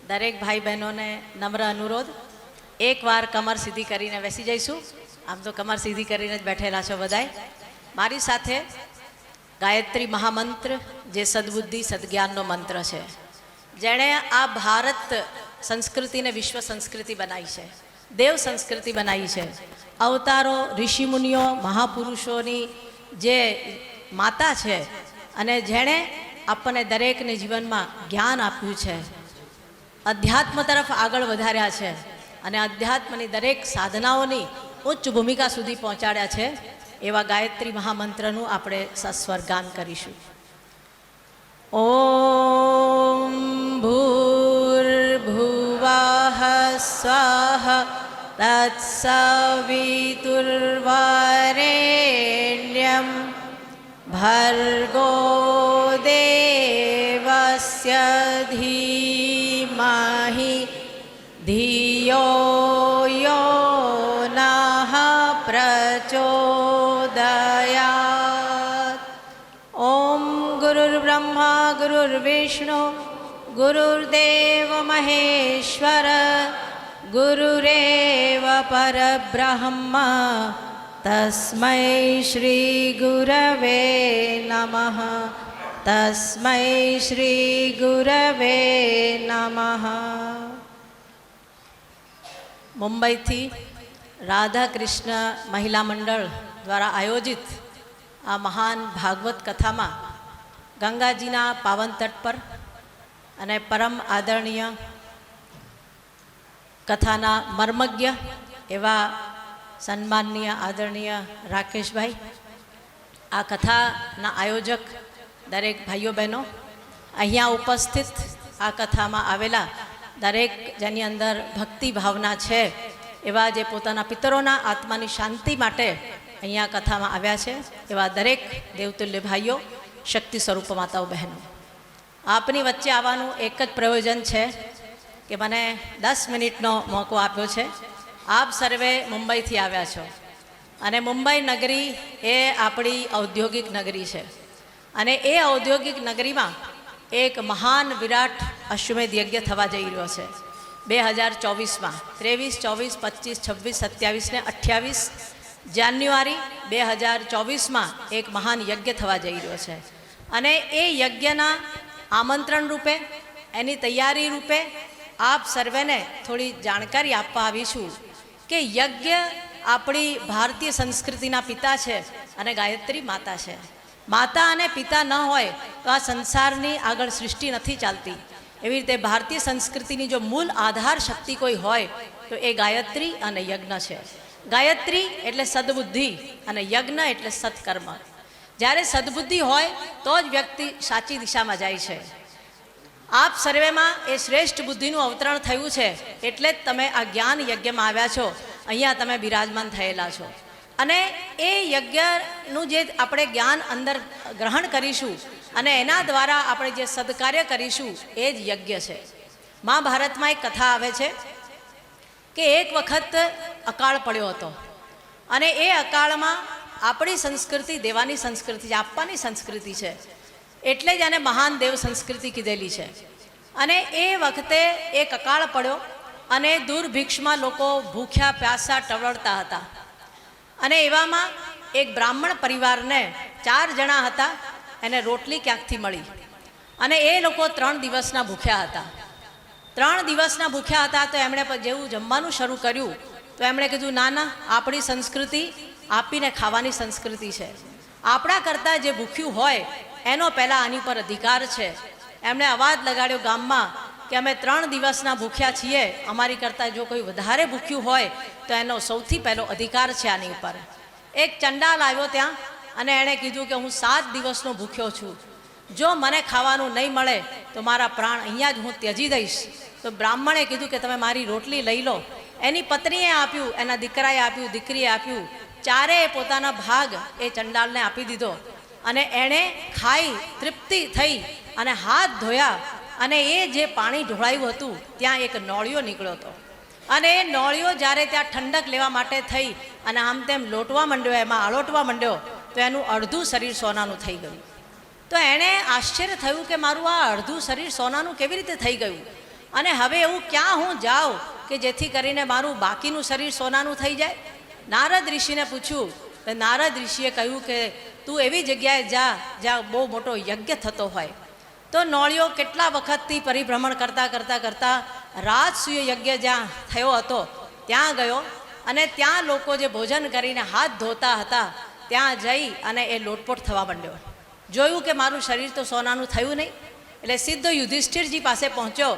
દરેક ભાઈ બહેનોને નમ્ર અનુરોધ, એકવાર કમર સીધી કરીને બેસી જઈશું. આમ તો કમર સીધી કરીને જ બેઠેલા છો બધાય. મારી સાથે ગાયત્રી મહામંત્ર, જે સદબુદ્ધિ સદજ્ઞાનનો મંત્ર છે, જેણે આ ભારત સંસ્કૃતિને વિશ્વ સંસ્કૃતિ બનાવી છે, દેવ સંસ્કૃતિ બનાવી છે. અવતારો, ઋષિમુનિઓ, મહાપુરુષોની જે માતા છે, અને જેણે આપણને દરેકને જીવનમાં જ્ઞાન આપ્યું છે, અધ્યાત્મ તરફ આગળ વધાર્યા છે, અને અધ્યાત્મની દરેક સાધનાઓની ઉચ્ચ ભૂમિકા સુધી પહોંચાડ્યા છે, એવા ગાયત્રી મહામંત્રનું આપણે સસ્વર ગાન કરીશું. ઓમ ભૂર્ભુવઃ સ્વઃ તત્સવિતુર્વરેણ્યં ભર્ગો દેવસ્ય ધીમહિ ધિયો યો નઃ પ્રચોદયાત. ઓમ ગુરુર્બ્રહ્મા ગુરુર્વિષ્ણુ ગુરુર્દેવ મહેશ્વર ગુરુરેવ પરબ્રહ્મ તસ્મૈ શ્રી ગુરવે નમઃ. તસ્મૈ શ્રી ગુરવે નમઃ. મુંબઈથી રાધા કૃષ્ણ મહિલા મંડળ દ્વારા આયોજિત આ મહાન ભાગવત કથામાં ગંગાજીના પાવન તટ પર અને પરમ આદરણીય કથાના મર્મજ્ઞ એવા સન્માનનીય આદરણીય રાકેશભાઈ, આ કથાના આયોજક દરેક ભાઈઓ બહેનો, અહીંયા ઉપસ્થિત આ કથામાં આવેલા દરેક જેની અંદર ભક્તિ ભાવના છે એવા, જે પોતાના પિતરોના આત્માની શાંતિ માટે અહીંયા કથામાં આવ્યા છે, એવા દરેક દેવતુલ્ય ભાઈઓ, શક્તિ સ્વરૂપ માતાઓ બહેનો, આપની વચ્ચે આવવાનું એક જ પ્રયોજન છે કે મને 10 મિનિટનો મોકો આપ્યો છે. આપ સર્વે મુંબઈથી આવ્યા છો અને મુંબઈ નગરી એ આપણી ઔદ્યોગિક નગરી છે અને એ ઔદ્યોગિક નગરીમાં એક મહાન વિરાટ અશ્વમેધ યજ્ઞ થવા જઈ રહ્યો છે 2024માં 23, 24, 25, 26, 27 ને 28 જાન્યુઆરી 2024માં એક મહાન યજ્ઞ થવા જઈ રહ્યો છે અને એ યજ્ઞના આમંત્રણ રૂપે, એની તૈયારી રૂપે આપ સર્વેને થોડી જાણકારી આપવા આવીશું કે યજ્ઞ આપણી ભારતીય સંસ્કૃતિના પિતા છે અને ગાયત્રી માતા છે. માતા અને પિતા ન હોય તો આ સંસારની આગળ સૃષ્ટિ નથી ચાલતી. એવી રીતે ભારતીય સંસ્કૃતિની જો મૂળ આધાર શક્તિ કોઈ હોય તો એ ગાયત્રી અને યજ્ઞ છે. ગાયત્રી એટલે સદબુદ્ધિ અને યજ્ઞ એટલે સત્કર્મ. જ્યારે સદબુદ્ધિ હોય તો જ વ્યક્તિ સાચી દિશામાં જાય છે. આપ સર્વેમાં એ શ્રેષ્ઠ બુદ્ધિનું અવતરણ થયું છે એટલે જ તમે આ જ્ઞાન યજ્ઞમાં આવ્યા છો, અહીંયા તમે બિરાજમાન થયેલા છો. અને એ યજ્ઞનું જે આપણે જ્ઞાન અંદર ગ્રહણ કરીશું અને એના દ્વારા આપણે જે સદકાર્ય કરીશું એ જ યજ્ઞ છે. મહાભારતમાં એક કથા આવે છે કે એક વખત અકાળ પડ્યો હતો અને એ અકાળમાં આપણી સંસ્કૃતિ દેવાની સંસ્કૃતિ છે, આપવાની સંસ્કૃતિ છે, એટલે જ આને મહાન દેવ સંસ્કૃતિ કીધેલી છે. અને એ વખતે એક અકાળ પડ્યો અને દુર્ભિક્ષમાં લોકો ભૂખ્યા પ્યાસા ટવળતા હતા અને એવામાં એક બ્રાહ્મણ પરિવારને 4 જણા હતા, એને રોટલી ક્યાંકથી મળી અને એ લોકો 3 દિવસના ભૂખ્યા હતા. 3 દિવસના ભૂખ્યા હતા તો એમણે જેવું જમવાનું શરૂ કર્યું તો એમણે કીધું ના ના, આપણી સંસ્કૃતિ આપીને ખાવાની સંસ્કૃતિ છે. આપણા કરતાં જે ભૂખ્યું હોય એનો પહેલાં આની પર અધિકાર છે. એમણે અવાજ લગાડ્યો ગામમાં કે અમે 3 દિવસના ભૂખ્યા છીએ, અમારી કરતાં જો કોઈ વધારે ભૂખ્યું હોય તો એનો સૌથી પહેલો અધિકાર છે આની ઉપર. એક ચંડાલ આવ્યો ત્યાં અને એણે કીધું કે હું 7 દિવસનો ભૂખ્યો છું, જો મને ખાવાનું નહીં મળે તો મારા પ્રાણ અહીંયા જ હું ત્યજી દઈશ. તો બ્રાહ્મણે કીધું કે તમે મારી રોટલી લઈ લો. એની પત્નીએ આપ્યું, એના દીકરાએ આપ્યું, દીકરીએ આપ્યું, ચારેય પોતાના ભાગ એ ચંડાલને આપી દીધો અને એણે ખાઈ તૃપ્તિ થઈ અને હાથ ધોયા અને એ જે પાણી ઢોળાયું હતું ત્યાં એક નોળિયો નીકળ્યો હતો અને એ નોળિયો જ્યારે ત્યાં ઠંડક લેવા માટે થઈ અને આમ તેમ લોટવા માંડ્યો, એમાં આળોટવા માંડ્યો તો એનું અડધું શરીર સોનાનું થઈ ગયું. તો એણે આશ્ચર્ય થયું કે મારું આ અડધું શરીર સોનાનું કેવી રીતે થઈ ગયું અને હવે એવું ક્યાં હું જાઉં કે જેથી કરીને મારું બાકીનું શરીર સોનાનું થઈ જાય. નારદ ઋષિને પૂછ્યું તો નારદ ઋષિએ કહ્યું કે તું એવી જગ્યાએ જા જ્યાં બહુ મોટો યજ્ઞ થતો હોય. તો નોળિયો કેટલા વખતથી પરિભ્રમણ કરતાં કરતાં કરતાં રાજસૂય યજ્ઞ જ્યાં થયો હતો ત્યાં ગયો અને ત્યાં લોકો જે ભોજન કરીને હાથ ધોતા હતા ત્યાં જઈ અને એ લોટપોટ થવા માંડ્યો. જોયું કે મારું શરીર તો સોનાનું થયું નહીં એટલે સીધો યુધિષ્ઠિરજી પાસે પહોંચ્યો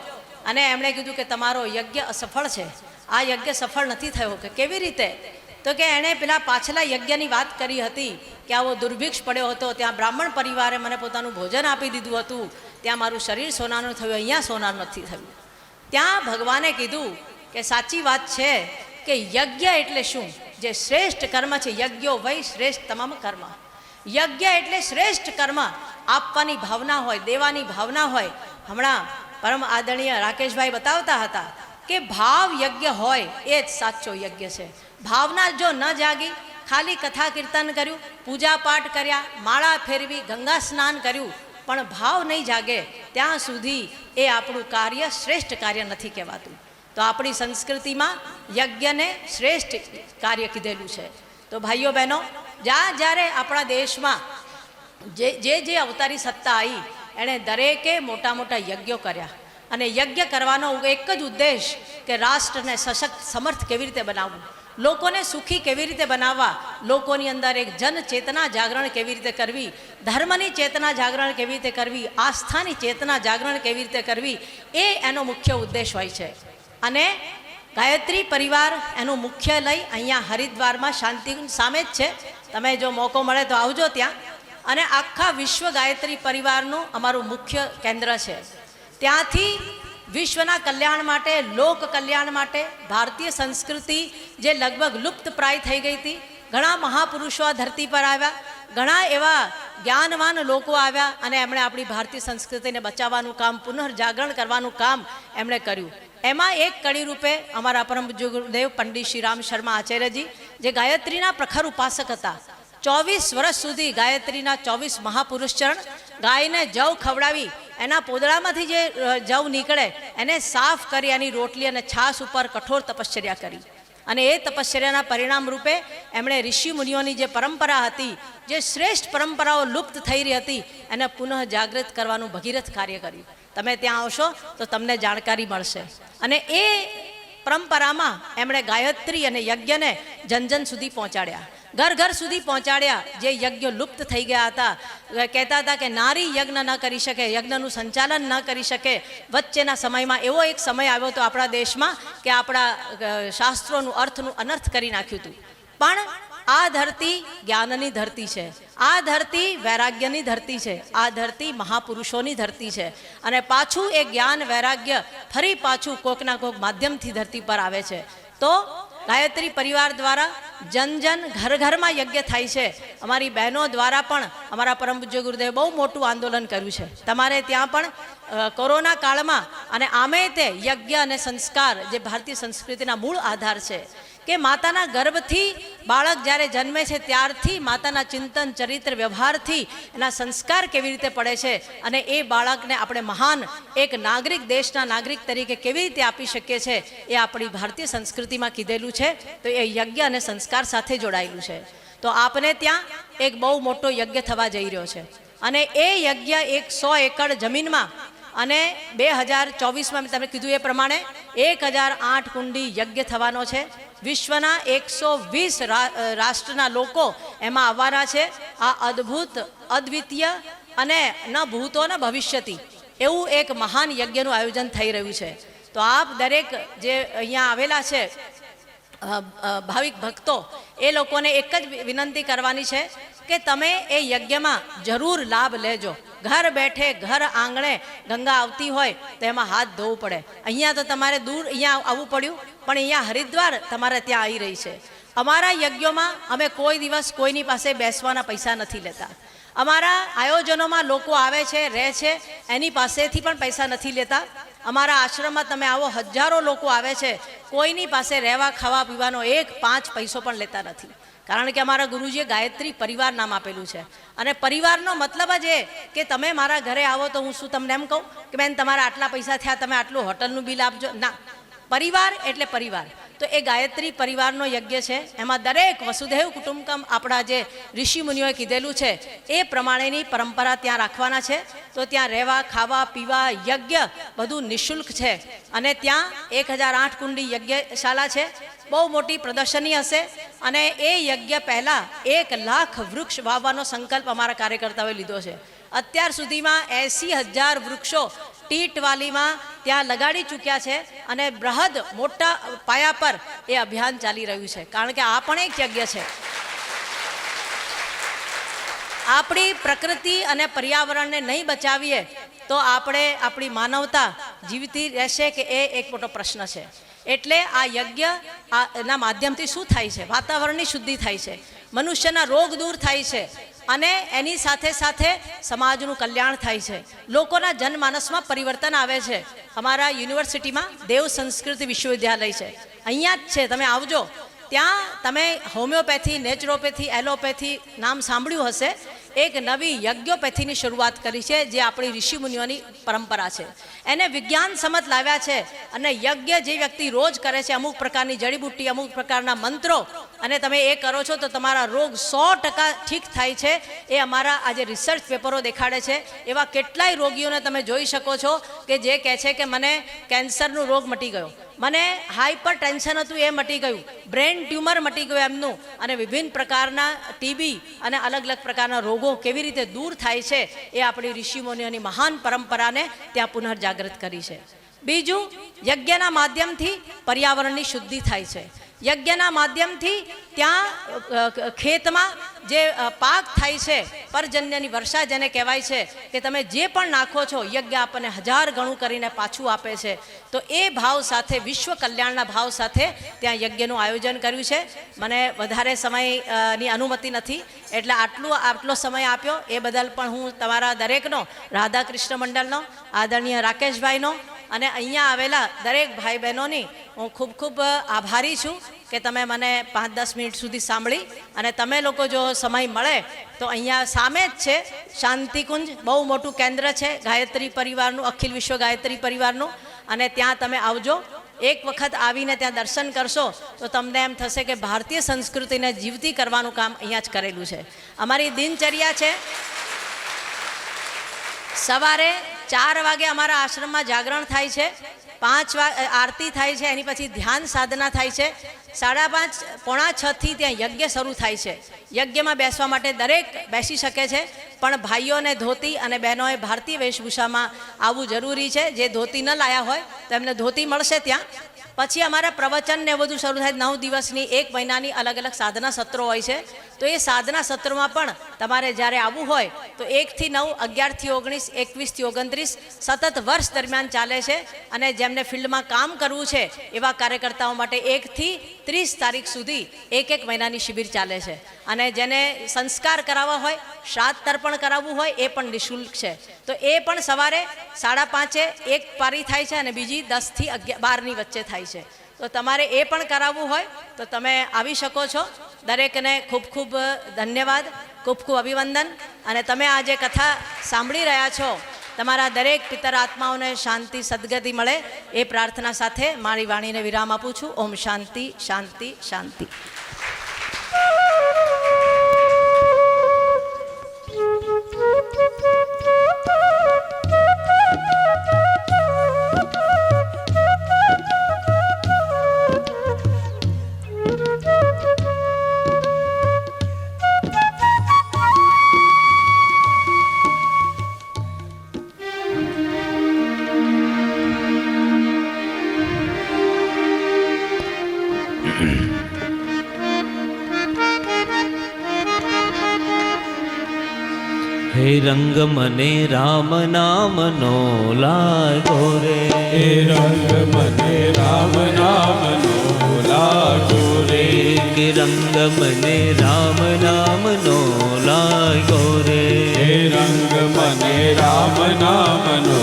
અને એમણે કીધું કે તમારો યજ્ઞ અસફળ છે, આ યજ્ઞ સફળ નથી થયો. કે કેવી રીતે? તો કે એણે પેલા પાછલા યજ્ઞની વાત કરી હતી કે આવો દુર્ભિક્ષ પડ્યો હતો, ત્યાં બ્રાહ્મણ પરિવારે મને પોતાનું ભોજન આપી દીધું હતું, ત્યાં મારું શરીર સોનાનું થયું, અહીંયા સોનાનું નથી થયું. ત્યાં ભગવાને કીધું કે સાચી વાત છે કે યજ્ઞ એટલે શું? જે શ્રેષ્ઠ કર્મ છે, યજ્ઞો વૈ શ્રેષ્ઠ તમામ કર્મ. યજ્ઞ એટલે શ્રેષ્ઠ કર્મ, આપવાની ભાવના હોય, દેવાની ભાવના હોય. હમણાં પરમ આદરણીય રાકેશભાઈ બતાવતા હતા કે ભાવ યજ્ઞ હોય એ જ સાચો યજ્ઞ છે. ભાવના જો ન જાગી, ખાલી કથા કીર્તન કર્યું, પૂજા પાઠ કર્યા, માળા ફેરવી, ગંગા સ્નાન કર્યું, પણ ભાવ નહીં જાગે ત્યાં સુધી એ આપણું કાર્ય શ્રેષ્ઠ કાર્ય નથી કહેવાતું. તો આપણી સંસ્કૃતિમાં યજ્ઞને શ્રેષ્ઠ કાર્ય કીધેલું છે. તો ભાઈઓ બહેનો, જ્યારે આપણા દેશમાં જે અવતારી સત્તા આવી એણે દરેકે મોટા મોટા યજ્ઞો કર્યા અને યજ્ઞ કરવાનો એક જ ઉદ્દેશ કે રાષ્ટ્રને સશક્ત સમર્થ કેવી રીતે બનાવવું, લોકોને સુખી કેવી રીતે બનાવવા, લોકોની અંદર એક જન ચેતના જાગરણ કેવી રીતે કરવી, ધર્મની ચેતના જાગરણ કેવી રીતે કરવી, આસ્થાની ચેતના જાગરણ કેવી રીતે કરવી, એ એનો મુખ્ય ઉદ્દેશ હોય છે. અને ગાયત્રી પરિવાર એનું મુખ્ય લઈ અહીંયા હરિદ્વારમાં શાંતિકુંજ સામે જ છે. તમે જો મોકો મળે તો આવજો ત્યાં. અને આખા વિશ્વ ગાયત્રી પરિવારનું અમારું મુખ્ય કેન્દ્ર છે. ત્યાંથી વિશ્વના કલ્યાણ માટે, લોક કલ્યાણ માટે, ભારતીય સંસ્કૃતિ જે લગભગ લુપ્ત પ્રાય થઈ ગઈ હતી, ઘણા મહાપુરુષો આ ધરતી પર આવ્યા, ઘણા એવા જ્ઞાનવાન લોકો આવ્યા અને એમણે આપણી ભારતીય સંસ્કૃતિને બચાવવાનું કામ, પુનર્જાગરણ કરવાનું કામ એમણે કર્યું. એમાં એક કડી રૂપે અમારા પરમ પૂજ્ય ગુરુદેવ પંડિત શ્રી રામ શર્મા આચાર્યજી, જે ગાયત્રીના પ્રખર ઉપાસક હતા. 24 વર્ષ સુધી ગાયત્રીના 24 મહાપુરુષ ચરણ, ગાયને જવ ખવડાવી એના પોદળામાંથી જે જવ નીકળે એને સાફ કરી એની રોટલી અને છાશ ઉપર કઠોર તપશ્ચર્યા કરી. અને એ તપશ્ચર્યાના પરિણામ રૂપે એમણે ઋષિ મુનિઓની જે પરંપરા હતી, જે શ્રેષ્ઠ પરંપરાઓ લુપ્ત થઈ રહી હતી, એને પુનઃ જાગૃત કરવાનું ભગીરથ કાર્ય કર્યું. તમે ત્યાં આવશો તો તમને જાણકારી મળશે. અને એ પરંપરામાં એમણે ગાયત્રી અને યજ્ઞને જન જન સુધી પહોંચાડ્યા, ઘર ઘર સુધી પહોંચાડ્યા. જે યજ્ઞ લુપ્ત થઈ ગયા હતા, કહેતા હતા કે નારી યજ્ઞ ન કરી શકે, યજ્ઞનું સંચાલન ન કરી શકે. વચ્ચેના સમયમાં એવો એક સમય આવ્યો હતો આપણા દેશમાં કે આપણા શાસ્ત્રોનું અર્થનું અનર્થ કરી નાખ્યું હતું. પણ આ ધરતી જ્ઞાનની ધરતી છે, આ ધરતી વૈરાગ્યની ધરતી છે, આ ધરતી મહાપુરુષોની ધરતી છે. અને પાછું એ જ્ઞાન વૈરાગ્ય ફરી પાછું કોકના કોક માધ્યમથી ધરતી પર આવે છે. તો ગાયત્રી પરિવાર દ્વારા જન જન ઘર ઘરમાં યજ્ઞ થાય છે. અમારી બહેનો દ્વારા પણ અમારા પરમ પૂજ્ય ગુરુદેવે બહુ મોટું આંદોલન કર્યું છે. તમારે ત્યાં પણ કોરોના કાળમાં અને આમે તે યજ્ઞ અને સંસ્કાર, જે ભારતીય સંસ્કૃતિના મૂળ આધાર છે, કે માતાના ગર્ભથી બાળક જ્યારે જન્મે છે ત્યારથી માતાના ચિંતન, ચરિત્ર, વ્યવહારથી એના સંસ્કાર કેવી રીતે પડે છે અને એ બાળકને આપણે મહાન એક નાગરિક, દેશના નાગરિક તરીકે કેવી રીતે આપી શકીએ છીએ, એ આપણી ભારતીય સંસ્કૃતિમાં કીધેલું છે. તો એ યજ્ઞ અને સંસ્કાર સાથે જોડાયેલું છે. તો આપને ત્યાં એક બહુ મોટો યજ્ઞ થવા જઈ રહ્યો છે. અને એ યજ્ઞ 100 એકડ જમીનમાં અને 2024માં તમે કીધું એ પ્રમાણે 1008 કુંડી યજ્ઞ થવાનો છે. વિશ્વના 120 રાષ્ટ્રના લોકો એમાં આવવાના છે. આ અદ્ભુત, અદ્વિતીય અને ન ભૂતો ન ભવિષ્યતી એવું એક મહાન યજ્ઞનું આયોજન થઈ રહ્યું છે. તો આપ દરેક જે અહીંયા આવેલા છે ભાવિક ભક્તો, એ લોકોને એક જ વિનંતી કરવાની છે કે તમે એ યજ્ઞમાં જરૂર લાભ લેજો. ઘર બેઠે, ઘર આંગણે ગંગા આવતી હોય તો એમાં હાથ ધોવું પડે. અહીંયા તો તમારે દૂર અહીંયા આવવું પડ્યું, પણ અહીંયા હરિદ્વાર તમારે ત્યાં આવી રહી છે. અમારા યજ્ઞોમાં અમે કોઈ દિવસ કોઈની પાસે બેસવાના પૈસા નથી લેતા. અમારા આયોજનોમાં લોકો આવે છે, રહે છે, એની પાસેથી પણ પૈસા નથી લેતા. અમારા આશ્રમમાં તમે આવો, હજારો લોકો આવે છે, કોઈની પાસે રહેવા, ખાવા, પીવાનો 1 પૈસો પણ લેતા નથી. કારણ કે અમારા ગુરુજીએ ગાયત્રી પરિવાર નામ આપેલું છે. અને પરિવારનો મતલબ જ એ કે તમે મારા ઘરે આવો તો હું શું તમને એમ કહું કે બેન તમારા આટલા પૈસા થયા, તમે આટલું હોટલનું બિલ આપજો? ના, પરિવાર એટલે પરિવાર. તો એ ગાયત્રી પરિવારનો યજ્ઞ છે. એમાં દરેક વસુધૈવ કુટુંબકમ આપણા જે ઋષિ મુનિઓએ કીધેલું છે એ પ્રમાણેની પરંપરા ત્યાં રાખવાના છે. તો ત્યાં રહેવા, ખાવા, પીવા, યજ્ઞ બધું નિઃશુલ્ક છે. અને ત્યાં 1008 કુંડી યજ્ઞશાળા છે. બહુ મોટી પ્રદર્શની હશે. અને એ યજ્ઞ પહેલાં 1 લાખ વૃક્ષ વાવવાનો સંકલ્પ અમારા કાર્યકર્તાઓએ લીધો છે. અત્યાર સુધીમાં 80,000 વૃક્ષો ટીટવાલીમાં ત્યાં લગાડી ચૂક્યા છે. અને બૃહદ મોટા પાયા પર એ અભિયાન ચાલી રહ્યું છે. કારણ કે આ પણ એક યજ્ઞ છે. આપણી પ્રકૃતિ અને પર્યાવરણને નહીં બચાવીએ તો આપણે, આપણી માનવતા જીવતી રહેશે કે એ એક મોટો પ્રશ્ન છે. એટલે આ યજ્ઞ ના માધ્યમથી શું થાય છે? વાતાવરણની શુદ્ધિ થાય છે, મનુષ્યના રોગ દૂર થાય છે, અને એની સાથે સાથે સમાજનું કલ્યાણ થાય છે. લોકોના જનમાનસમાં પરિવર્તન આવે છે. અમારા યુનિવર્સિટીમાં દેવ સંસ્કૃતિ વિશ્વવિદ્યાલય છે, અહીંયા જ છે, તમે આવજો. ત્યાં તમે હોમિયોપેથી, નેચરોપેથી, એલોપેથી નામ સાંભળ્યું હશે. એક નવી યજ્ઞોપેથીની શરૂઆત કરી છે, જે આપણી ઋષિ મુનિઓની પરંપરા છે. એને વિજ્ઞાન સમત લાવ્યા છે. અને યજ્ઞ જે વ્યક્તિ રોજ કરે છે, અમુક પ્રકારની જડીબુટ્ટી, અમુક પ્રકારના મંત્રો, અને તમે એ કરો છો તો તમારા રોગ 100% ઠીક થાય છે. એ અમારા આજે રિસર્ચ પેપરો દેખાડે છે. એવા કેટલાય રોગીઓને તમે જોઈ શકો છો કે જે કહે છે કે મને કેન્સરનો રોગ મટી ગયો, મને હાઈપર ટેન્શન હતું એ મટી ગયું, બ્રેન ટ્યુમર મટી ગયું એમનું, અને વિભિન્ન પ્રકારના ટીબી અને અલગ અલગ પ્રકારના રોગો કેવી રીતે દૂર થાય છે એ આપણી ઋષિમુનિઓની મહાન પરંપરાને ત્યાં પુનર્જાગૃત કરી છે. બીજું, યજ્ઞના માધ્યમથી પર્યાવરણની શુદ્ધિ થાય છે. યજ્ઞના માધ્યમથી ત્યાં ખેતમાં જે પાક થાય છે, પરજન્યની વર્ષા જેને કહેવાય છે, કે તમે જે પણ નાખો છો યજ્ઞ આપણને 1000 ગણું કરીને પાછું આપે છે. તો એ ભાવ સાથે, વિશ્વ કલ્યાણના ભાવ સાથે ત્યાં યજ્ઞનું આયોજન કર્યું છે. મને વધારે સમયની અનુમતિ નથી એટલે આટલો સમય આપ્યો એ બદલ પણ હું તમારા દરેકનો, રાધા કૃષ્ણ મંડળનો, આદરણીય રાકેશભાઈનો અને અહીંયા આવેલા દરેક ભાઈ બહેનોની હું ખૂબ ખૂબ આભારી છું કે તમે મને 5-10 મિનિટ સુધી સાંભળી. અને તમે લોકો જો સમય મળે તો અહીંયા સામે જ છે શાંતિકુંજ, બહુ મોટું કેન્દ્ર છે ગાયત્રી પરિવારનું, અખિલ વિશ્વ ગાયત્રી પરિવારનું. અને ત્યાં તમે આવજો. એક વખત આવીને ત્યાં દર્શન કરશો તો તમને એમ થશે કે ભારતીય સંસ્કૃતિને જીવતી કરવાનું કામ અહીંયા જ કરેલું છે. અમારી દિનચર્યા છે, સવારે 4 વાગે અમારા આશ્રમમાં જાગરણ થાય છે, 5 વાગે આરતી થાય છે, એની પછી ધ્યાન સાધના થાય છે, 5:30 પોણા 6 થી ત્યાં યજ્ઞ શરૂ થાય છે. યજ્ઞમાં બેસવા માટે દરેક બેસી શકે છે, પણ ભાઈઓને ધોતી અને બહેનોએ ભારતીય વેશભૂષામાં આવવું જરૂરી છે. જે ધોતી ન લાયા હોય તો એમને ધોતી મળશે ત્યાં. પછી અમારા પ્રવચન ને બધું શરૂ થાય. 9 દિવસની 1 મહિનાની અલગ અલગ સાધના સત્રો હોય છે. તો એ સાધના સત્રોમાં પણ તમારે જ્યારે આવવું હોય તો 1 થી 9, 11 થી 19, 21 થી 29 સતત વર્ષ દરમિયાન ચાલે છે. અને જેમને ફિલ્ડમાં કામ કરવું છે એવા કાર્યકર્તાઓ માટે 1 થી 30 તારીખ સુધી 1 મહિનાની શિબિર ચાલે છે. અને જેને સંસ્કાર કરાવવા હોય, શ્રાદ્ધ તર્પણ કરાવવું હોય એ પણ નિઃશુલ્ક છે. તો એ પણ સવારે 5:30 એક પારી થાય છે અને બીજી 10 થી 12ની વચ્ચે થાય છે. તો તમારે એ પણ કરાવવું હોય તો તમે આવી શકો છો. દરેકને ખૂબ ખૂબ ધન્યવાદ, ખૂબ ખૂબ અભિવંદન. અને તમે આ જે કથા સાંભળી રહ્યા છો, તમારા દરેક પિતર આત્માઓને શાંતિ સદગતિ મળે એ પ્રાર્થના સાથે મારી વાણીને વિરામ આપું છું. ઓમ શાંતિ શાંતિ શાંતિ. હે રંગ મને રામ નામનો લાગો રે, હે રંગ મને રામ નામનો લાગો રે, કે રંગ મને રામ નામનો લાગો રે, હે રંગ મને રામ નામનો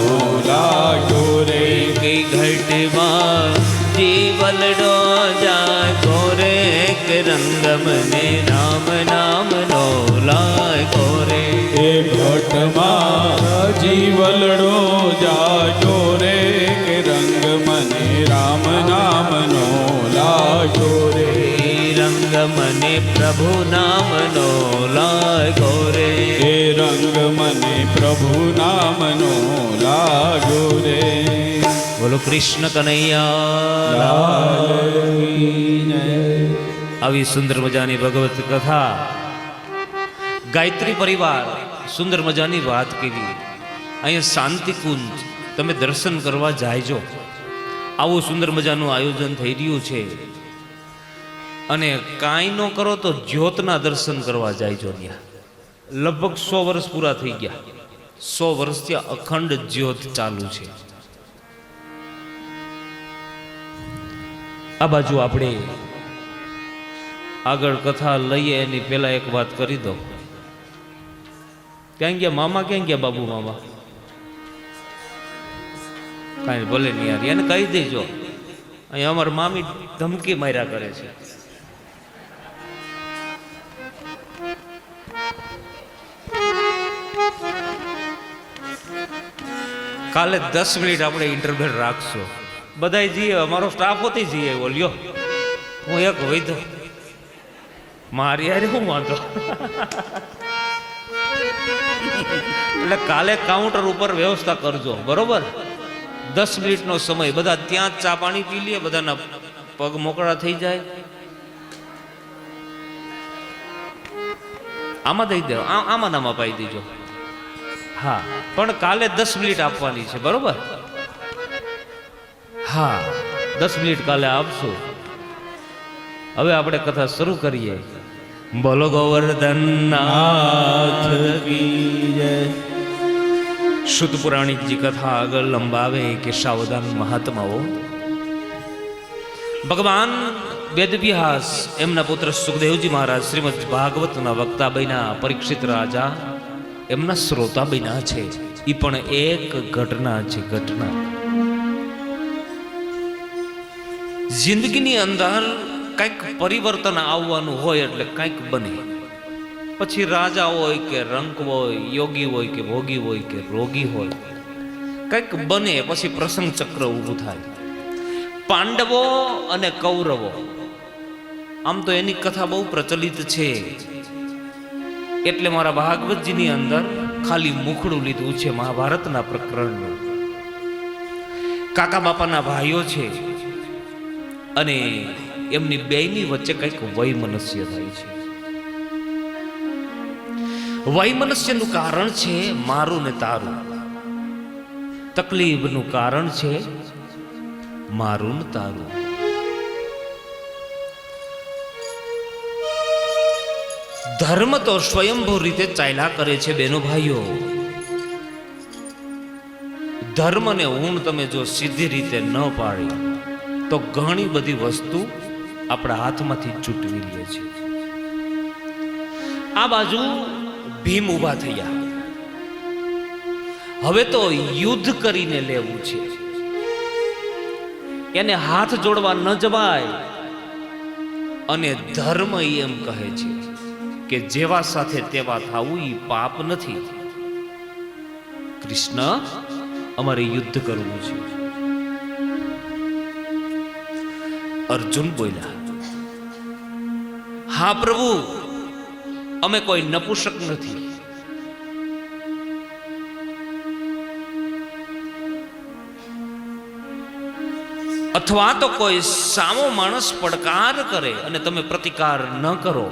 લાગો રે, કે ઘટમાં જીવલડો જાગો રે, કે રંગ મને રામ નામનો લાગો રે, હે ઘટમાં જીવલડો જાગો રે, કે રંગ મને રામ નામનો લાગો રે, રંગ મને પ્રભુ નામનો લાગો રે, હે રંગ મને પ્રભુ નામનો લાગો રે. બોલો કૃષ્ણ કનૈયા. લાલ કી જય. આવી સુંદર મજાની ભગવત કથા ગાયત્રી પરિવાર સુંદર મજાની વાત કેવી. અહીંયા શાંતિકુંજ તમે દર્શન કરવા જાયજો. આવું સુંદર મજાનું આયોજન થઈ રહ્યું છે. અને કાંઈ ન કરો તો જ્યોતના દર્શન કરવા જાયજો. ત્યાં લગભગ 100 વર્ષ પૂરા થઈ ગયા. 100 વર્ષથી અખંડ જ્યોત ચાલુ છે. આ બાજુ આપણે આગળ કથા લઈએ એની પહેલા એક વાત કરી દો. ક્યાં ગયા મામા? ક્યાં ગયા બાબુ મામા? કાંઈ ભલે નહીં યાર, એને કહી દેજો. અહીંયા અમારા મામી ધમકી માર્યા કરે છે. કાલે 10 મિનિટ આપણે ઇન્ટરવેલ રાખશો. બધા જઈએ, અમારો સ્ટાફ હોતી જઈએ. બોલ્યો હું એક વૈધો મારી યાર હું વાંધો. એટલે કાલે કાઉન્ટર ઉપર વ્યવસ્થા કરજો, બરોબર? 10 મિનિટનો સમય, બધા ત્યાં જ ચા પાણી પી લે, બધાના પગ મોકળા થઈ જાય. આમાં દઈ દો, આમાં નામાં પાઈ દેજો. હા, પણ કાલે 10 મિનિટ આપવાની છે, બરોબર? હા, 10 મિનિટ કાલે આપશો. હવે આપણે કથા શરૂ કરીએ. બોલો ગોવર્ધન નાથ કી જય. શુદ્ધ પુરાણિકજી કથા આગળ લંબાવે કે સાવધાન મહાત્માઓ. ભગવાન વેદવ્યાસ એમના પુત્ર સુખદેવજી મહારાજ શ્રીમદ ભાગવતના વક્તા બન્યા. પરીક્ષિત રાજા એમના શ્રોતા બન્યા છે. એ પણ એક ઘટના છે. ઘટના જિંદગીની અંદર કંઈક પરિવર્તન આવવાનું હોય એટલે કંઈક બને. પછી રાજા હોય કે રંક હોય, યોગી હોય કે ભોગી હોય કે રોગી હોય, કંઈક બને પછી પ્રસંગ ચક્ર ઊભું થાય. પાંડવો અને કૌરવો, આમ તો એની કથા બહુ પ્રચલિત છે, એટલે મારા ભાગવતજીની અંદર ખાલી મુખડું લીધું છે મહાભારતના પ્રકરણનું. કાકા બાપાના ભાઈઓ છે અને એમની બેયની વચ્ચે કંઈક વૈમનસ્ય થાય છે. વૈમનસ્યનું કારણ છે મારું ને તારું. તકલીફનું કારણ છે મારું ને તારું. ધર્મ તો સ્વયંભૂ રીતે ચાલ્યા કરે છે બેનો ભાઈઓ. ધર્મને ઊણ તમે જો સીધી રીતે ન પાડી તો ઘણી બધી વસ્તુ આપણા હાથમાંથી છૂટવી લે છે. આ બાજુ ભીમ ઊભા થયા. હવે તો યુદ્ધ કરીને લેવું છે. એને હાથ જોડવા ન જવાય. અને ધર્મ એમ કહે છે કે જેવા સાથે તેવા થાવું એ પાપ નથી. કૃષ્ણ, અમારે યુદ્ધ કરવું છે. અર્જુન બોલ્યા, હા પ્રભુ, અમે કોઈ નપુસક નથી. અથવા તો કોઈ સામો માણસ પડકાર કરે અને તમે પ્રતિકાર ન કરો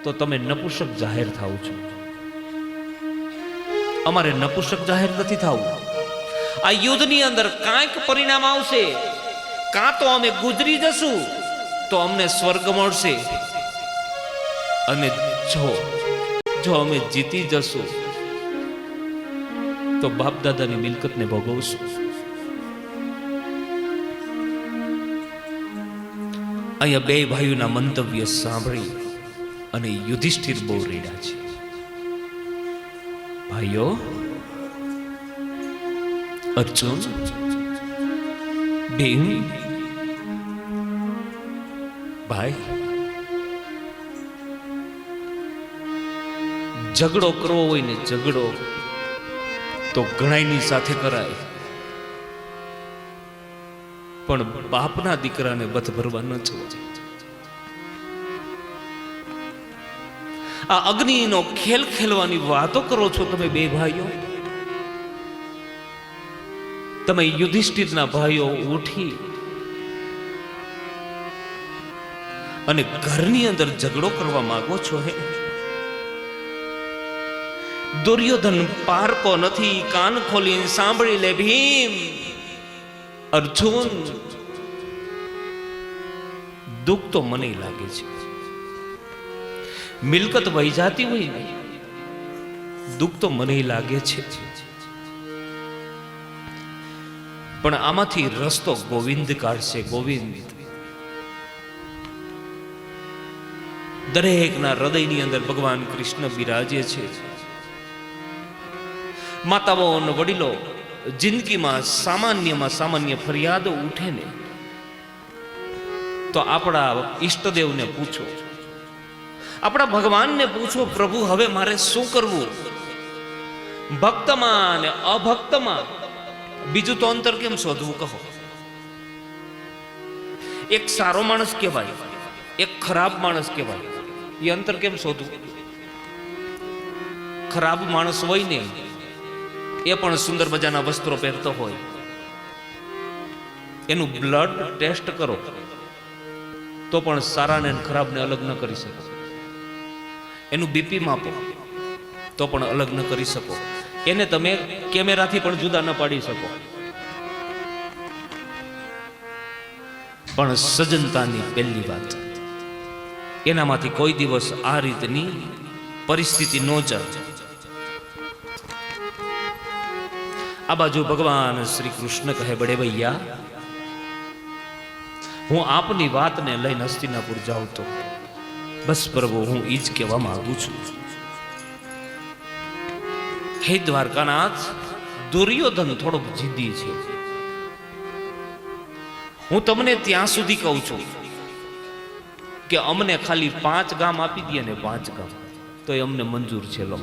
તો તમે નપુસક જાહેર થાવ છો. અમારે નપુસક જાહેર નથી થવું. આ યુદ્ધની અંદર કાંઈક પરિણામ આવશે. કાં તો અમે ગુજરી જશું તો અમને સ્વર્ગ મળશે, અને જો અમે જીતી જશું તો બાપ દાદાની મિલકતને ભોગવશું. અહીંયા બે ભાઈઓના મંતવ્ય સાંભળી અને યુધિષ્ઠિર બહુ રેડા છે. ભાઈઓ, અર્જુન, ભીમ, ભાઈ, ઝઘડો કરવો હોય ને ઝઘડો તો ઘણાયની સાથે કરાય, પણ બાપના દીકરાને બથ ભરવા ન જવો. આ અગ્નિનો ખેલ ખેલવાની વાતો કરો છો તમે બે ભાઈઓ. તમે યુધિષ્ઠિરના ભાઈઓ ઉઠી અને ઘરની અંદર ઝઘડો કરવા માંગો છો. હે દુર્યોધન પારકો નથી. કાન ખોલીને સાંભળી લે ભીમ, અર્જુન, દુઃખ તો મને લાગે છે. મિલકત વહી જાતી હોય ને, દુઃખ તો મને લાગે છે. પણ આમાંથી રસ્તો ગોવિંદ કાઢશે. ગોવિંદ દરેકના હૃદયની અંદર ભગવાન કૃષ્ણ બિરાજે છે. માતાઓ અને વડીલો, જિંદગીમાં સામાન્ય ફરિયાદો ઉઠે ને તો આપણા ઈષ્ટદેવને પૂછો, આપણા ભગવાનને પૂછો, પ્રભુ હવે મારે શું કરવું? ભક્તમાં અને અભક્તમાં બીજું તો અંતર કેમ શોધવું કહો? એક સારો માણસ કહેવાય, એક ખરાબ માણસ કહેવાય, એ અંતર કેમ શોધવું? ખરાબ માણસ હોય ને એ પણ સુંદર મજાના વસ્ત્રો પહેરતો હોય, એનું બ્લડ ટેસ્ટ કરો તો પણ સારાને ખરાબને અલગ ન કરી શકો. એનું બીપી માપો તો પણ અલગ ન કરી શકો. એને તમે કેમેરાથી પણ જુદા ન પાડી શકો. પણ સજ્જનતાની પહેલી વાત, એનામાંથી કોઈ દિવસ આ રીતની પરિસ્થિતિ ન જાય. આ બાજુ ભગવાન શ્રી કૃષ્ણ કહે, બડે ભૈયા, હું આપની વાતને લઈને હસ્તિનાપુર જાઉં તો બસ પ્રભુ, હું ઈ જ કહેવા માંગુ છું. હે દ્વારકાનાથ, દુર્યોધન થોડોક જિદ્દી છે. હું તમને ત્યાં સુધી કહું છું કે અમને ખાલી 5 ગામ આપી દે ને 5 ગામ તો એ અમને મંજૂર છે. લો,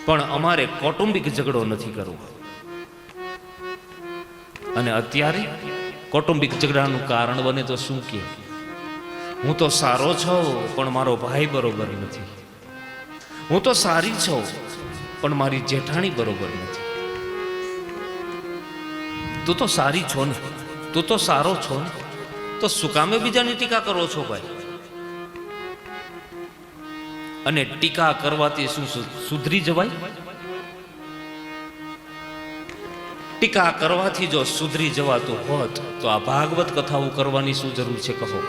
પણ અમારે કૌટુંબિક ઝઘડો નથી કરવો. અને અત્યારે કૌટુંબિક ઝઘડાનું કારણ બને તો શું કે હું તો સારો છું પણ મારો ભાઈ બરોબર નથી, હું તો સારી છું પણ મારી જેઠાણી બરોબર નથી. તું તો સારી છો ને, તું તો સારો છો ને, તો શું કામે બીજાની ટીકા કરો છો ભાઈ? અને ટીકા કરવાથી શું સુધરી જવાય? ટીકા કરવાથી જો સુધરી જવાતું હોત તો આ ભાગવત કથાઓ કરવાની શું જરૂર છે કહો?